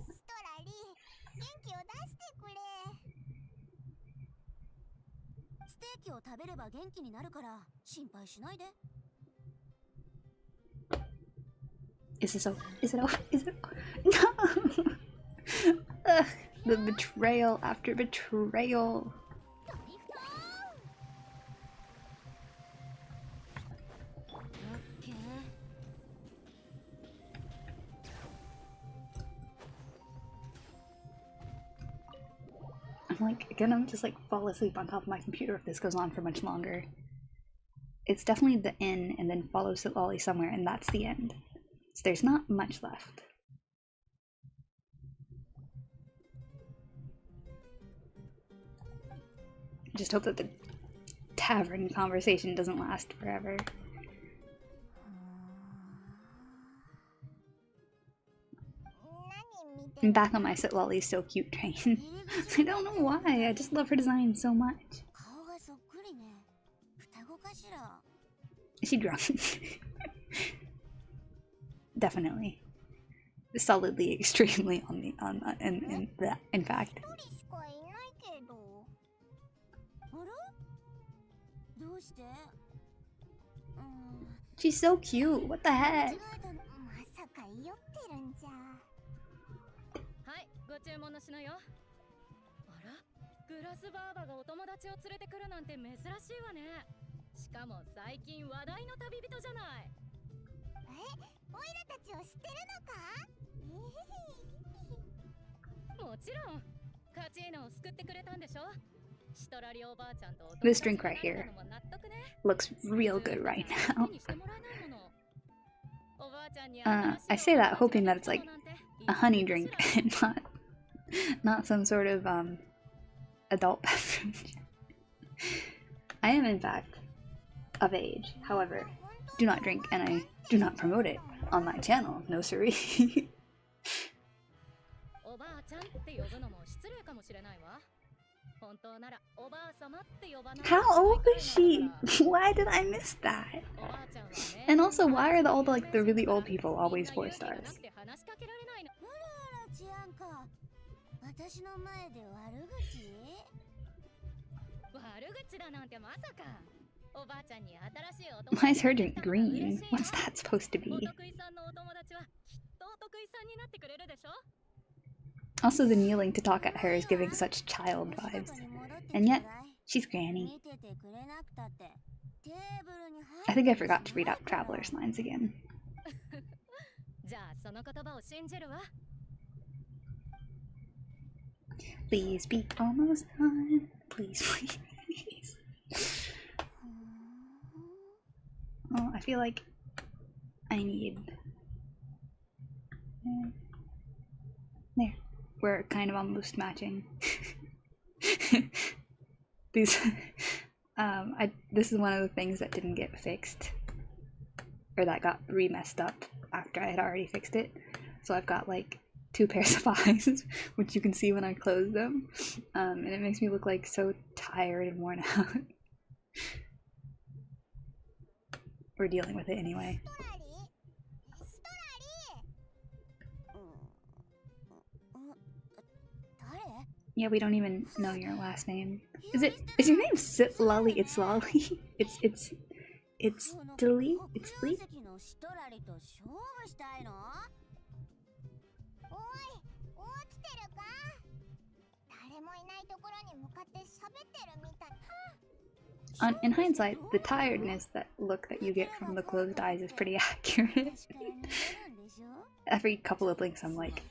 Is this over? Is it over? Is it over? No! Ugh, the betrayal after betrayal. I'm like gonna just like fall asleep on top of my computer if this goes on for much longer. It's definitely the inn and then follow Lolly somewhere, and that's the end. So there's not much left. I just hope that the tavern conversation doesn't last forever. I'm back on my Sit Lolly's so cute train. I don't know why, I just love her design so much. Is she drunk? Definitely. Solidly, extremely in fact. She's so cute, what the heck? This drink right here looks real good right now. I say that hoping that it's like a honey drink and not some sort of adult beverage. I am in fact of age, however, do not drink and I do not promote it. on my channel, no siree. How old is she? Why did I miss that? And also, why are all the really old people always 4 stars? 私の前で悪口？悪口だなんてまさか。おばあちゃんに新しいお Why is her drink green? What's that supposed to be? お得意さんのお友達はきっとお得意さんになってくれるでしょ? Also, the kneeling to talk at her is giving such child vibes. And yet, she's Granny. I think I forgot to read out Traveler's lines again. じゃあその言葉を信じるわ。 Please be almost done. Please, please. Oh, I feel like I need... There. We're kind of almost matching. These... this is one of the things that didn't get fixed. Or that got re-messed up after I had already fixed it. So I've got like 2 pairs of eyes, which you can see when I close them, and it makes me look like so tired and worn out. We're dealing with it anyway. Yeah, we don't even know your last name. Is your name Lolly? It's Lolly. It's Dilly. It's Lee. In hindsight, the tiredness look that you get from the closed eyes is pretty accurate. Every couple of blinks I'm like,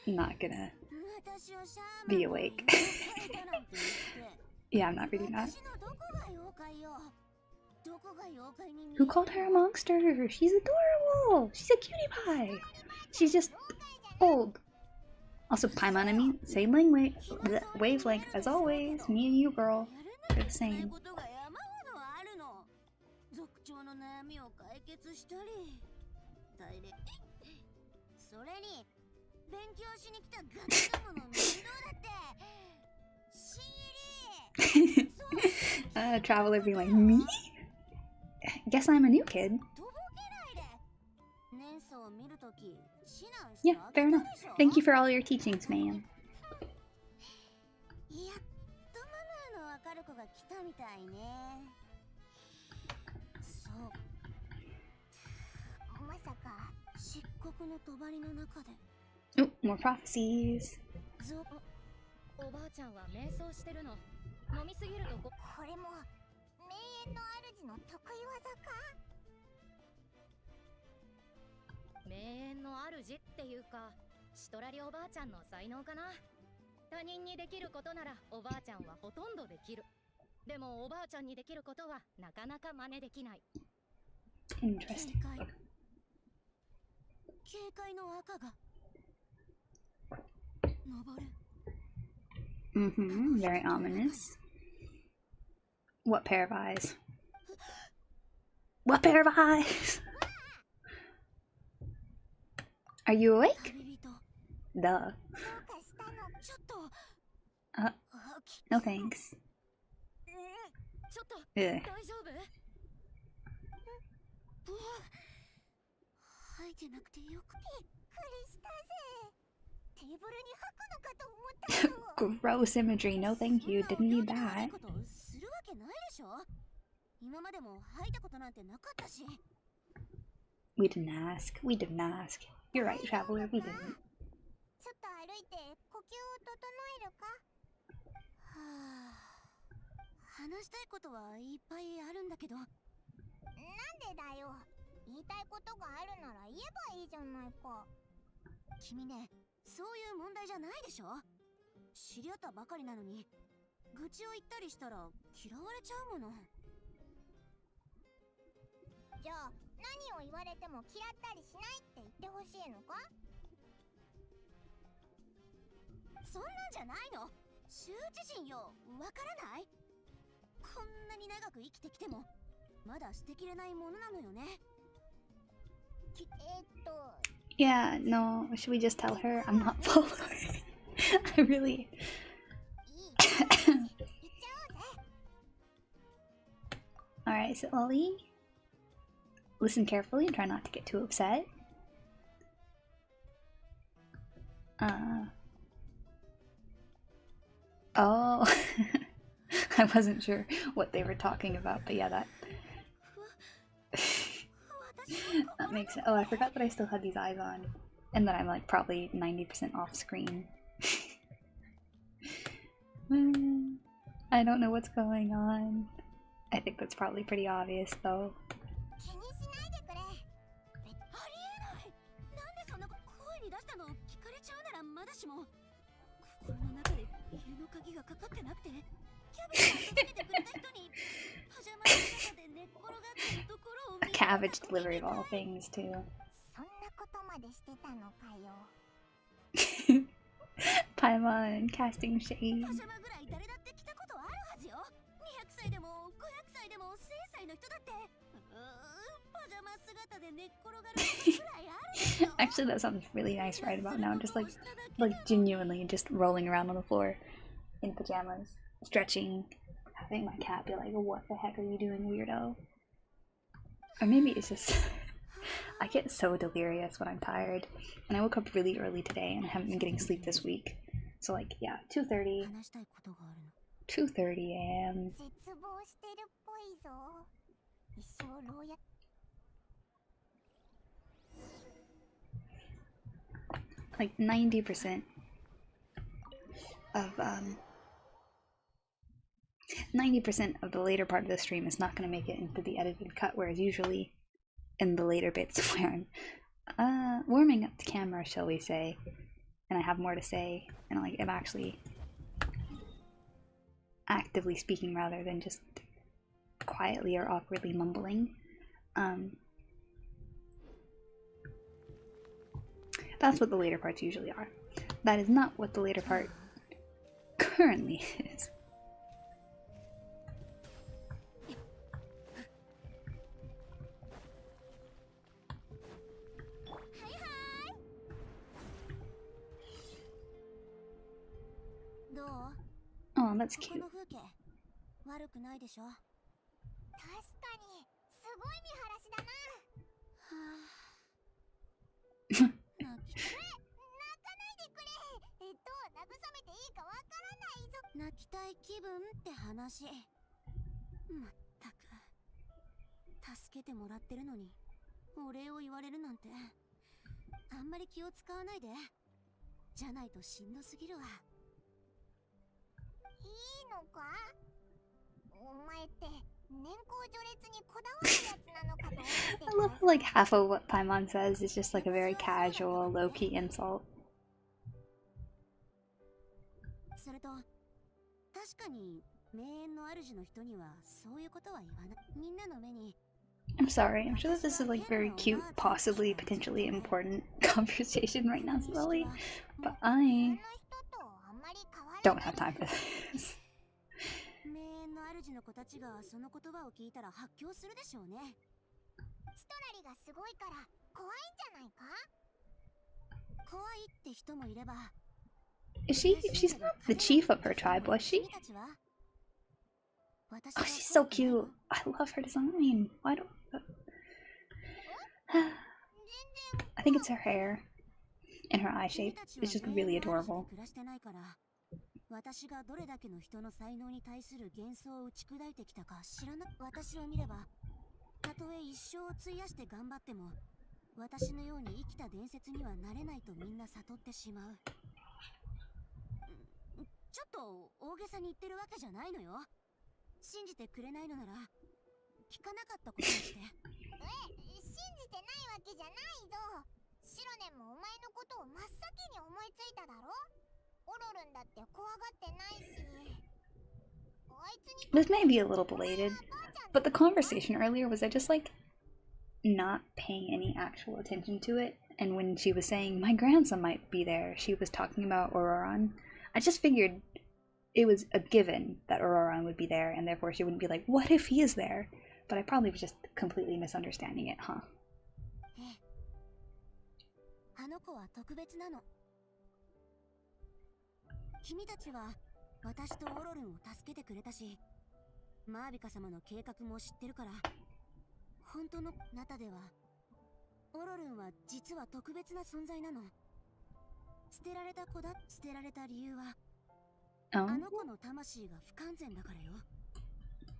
not gonna be awake. Yeah, I'm not reading that. Who called her a monster? She's adorable! She's a cutie pie! She's just old. Also, Paimon and me, same wavelength as always. Me and you, girl, are the same. Traveler being like, me? Guess I'm a new kid. Yeah, fair enough. Thank you for all your teachings, ma'am. Oh, more prophecies. おばあちゃんは瞑想してるの。飲みすぎるとこれも名園の主の得意技か。名園の主っていうか、シトラリおばあちゃんの才能かな。他人にできることならおばあちゃんはほとんどできる。でもおばあちゃんにできることはなかなか真似できない。Interesting. 警戒の赤が登る。Very ominous. What pair of eyes? What pair of eyes? Are you awake? Duh. No thanks. Ugh. 吐いてなくてよくびっくりしたぜ。テーブルに吐くのかと思ったよ。 Gross imagery. No thank you. Didn't need that. するわけないでしょ。今までも吐いたことなんてなかったし。We didn't ask. We didn't ask. You're right, Traveler. We didn't. ちょっと歩いて呼吸を整えるか。はあ。話したいことはいっぱいあるんだけど。なんでだよ。言いたいことがあるなら言えばいいじゃないか。君ね、そういう問題じゃないでしょ。知り合ったばかりなのに愚痴を言ったりしたら嫌われちゃうもの。じゃあ何を言われても嫌ったりしないって言ってほしいのか。そんなんじゃないの。羞恥心よ、わからない。こんなに長く生きてきてもまだ捨てきれないものなのよね。Yeah, no, should we just tell her I'm not following? I really... Alright, so Ollie, listen carefully and try not to get too upset. Oh, I wasn't sure what they were talking about, but yeah, that that makes sense. Oh, I forgot that I still had these eyes on, and that I'm like probably 90% off screen. I don't know what's going on. I think that's probably pretty obvious, though. A cabbage delivery of all things, too. Paimon casting shade. Actually, that sounds really nice right about now. Just like genuinely just rolling around on the floor in pajamas, stretching, having my cat be like, "What the heck are you doing, weirdo?" Or maybe it's just I get so delirious when I'm tired, and I woke up really early today and I haven't been getting sleep this week. So like, yeah, 2:30 a.m. Like 90% of 90% of the later part of the stream is not going to make it into the edited cut, whereas usually in the later bits where I'm warming up the camera, shall we say, and I have more to say, and like I'm actually actively speaking rather than just quietly or awkwardly mumbling. That's what the later parts usually are. That is not what the later part currently is. Oh, that's cute. I love like half of what Paimon says is just like a very casual, low-key insult. I'm sorry, I'm sure that this is like very cute, possibly, potentially important conversation right now, Slowly, but I don't have time for this. She's not the chief of her tribe, was she? Oh, she's so cute. I love her design. Why don't... I think it's her hair and her eye shape. It's just really adorable. This may be a little belated, but the conversation earlier was I just like not paying any actual attention to it, and when she was saying my grandson might be there, she was talking about Auroran. I just figured it was a given that Auroran would be there, and therefore she wouldn't be like, what if he is there? But I probably was just completely misunderstanding it, huh? あの子は特別なの。君たちは私とオロルンを助けてくれたし、マービカ様の計画も知ってるから、本当の中ではオロルンは実は特別な存在なの。捨てられた子だ。捨てられた理由は、Oh. あの子の魂が不完全だからよ。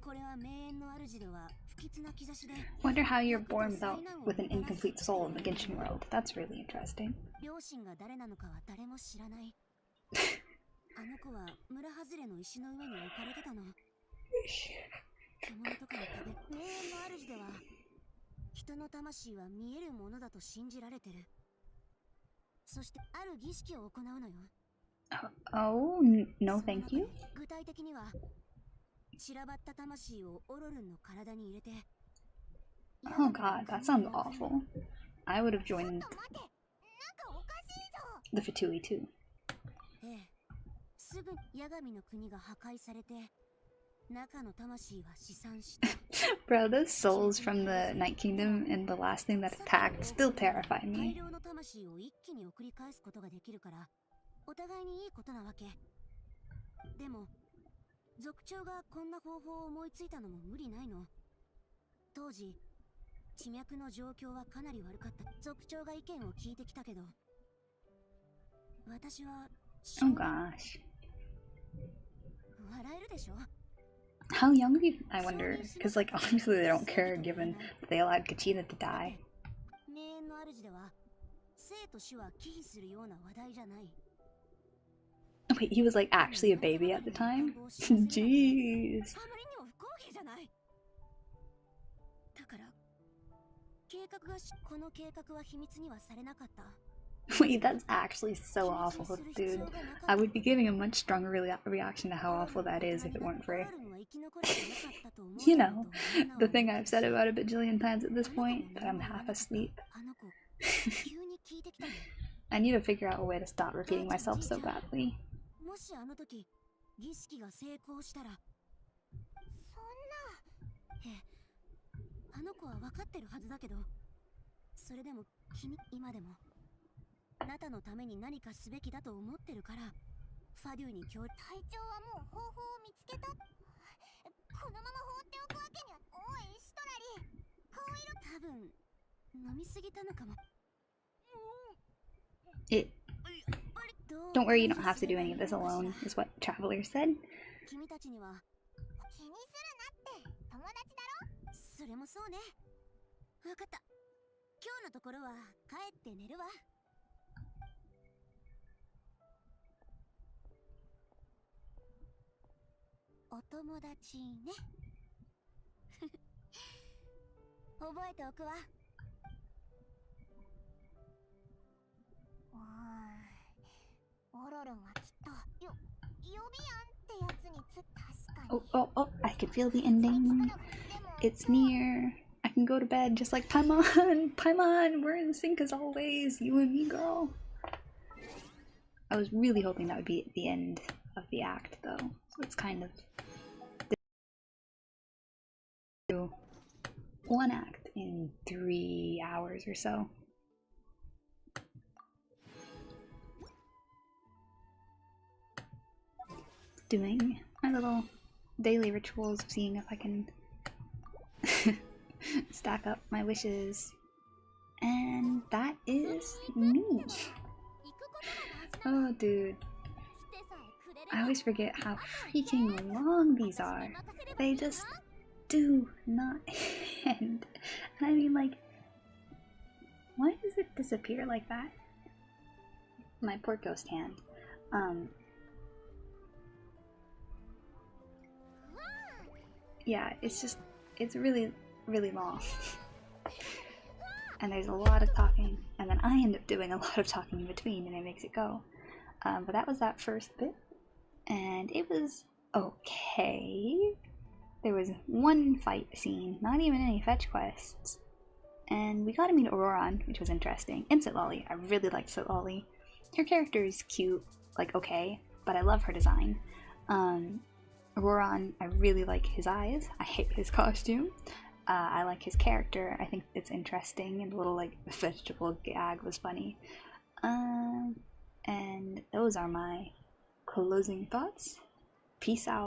これは名園の主では不吉な兆しで。 Wonder how you're born with an incomplete soul in the Genshin world. That's really interesting. 両親が誰なのかは誰も知らない。あの子は村外れの石の上に置かれてたの。獣とかに食べ、名園の主では人の魂は見えるものだと信じられてる。そしてある儀式を行うのよ。Oh, no thank you. 具体的には散らばった魂をオロルンの体に入れて。 Oh god, that sounds awful. I would have joined the Fatui too. ええ、すぐヤガミの国が破壊されて、中の魂は死散した。 Bro, those souls from the Night Kingdom and the last thing that attacked still terrify 大 me. 量の魂を一気に送り返すことができるから、お互いにいいことなわけ。でも族長がこんな方法を思いついたのも無理ないの。当時地脈の状況はかなり悪かった。族長が意見を聞いてきたけど、私は Oh gosh. 笑えるでしょ。 How young do you, I wonder? Because, like, obviously they don't care given that they allowed Kachina to die. 名園の主では生と死は忌避するような話題じゃない。 Wait, he was, like, actually a baby at the time? Jeez. あまりにも不公平じゃない。だから計画がこの計画は秘密にはされなかった。 Wait, that's actually so awful, dude. I would be giving a much stronger reaction to how awful that is if it weren't for, you know, the thing I've said about a bajillion times at this point, that I'm half asleep. I need to figure out a way to stop repeating myself so badly. もしあの時儀式が成功したら。そんな。ええ、あの子は分かってるはずだけど、それでも今でもあなたのために何かすべきだと思ってるから、ファデューに協力。隊長はもう方法を見つけた。このまま放っておくわけには。おいシトラリ、顔色。多分飲みすぎたのかも。 Don't worry, you don't have to do any of this alone, is what Traveler said. 君たちには気にするなって友達だろ。それもそうね。分かった。今日のところは帰って寝るわ。お友達ね。覚えておくわ。オロルンはきっと予備案ってやつに確かに。 Oh, I can feel the ending. It's near. I can go to bed just like Paimon. Paimon, we're in sync as always. You and me, girl. I was really hoping that would be at the end of the act, though. So it's kind of one act in 3 hours or so. Doing my little daily rituals of seeing if I can stack up my wishes. And that is me. Oh, dude. I always forget how freaking long these are. They just do not end. And I mean, like, why does it disappear like that? My poor ghost hand. Yeah, it's really, really long. And there's a lot of talking, and then I end up doing a lot of talking in between, and it makes it go. But that was that first bit, and it was okay. There was one fight scene, not even any fetch quests, and we got to meet Auroran, which was interesting. And Sitlolly, I really liked Sitlolly. Her character is cute, like okay, but I love her design. Auroran, I really like his eyes. I hate his costume. I like his character. I think it's interesting, and the little like vegetable gag was funny. And those are my closing thoughts. Peace out.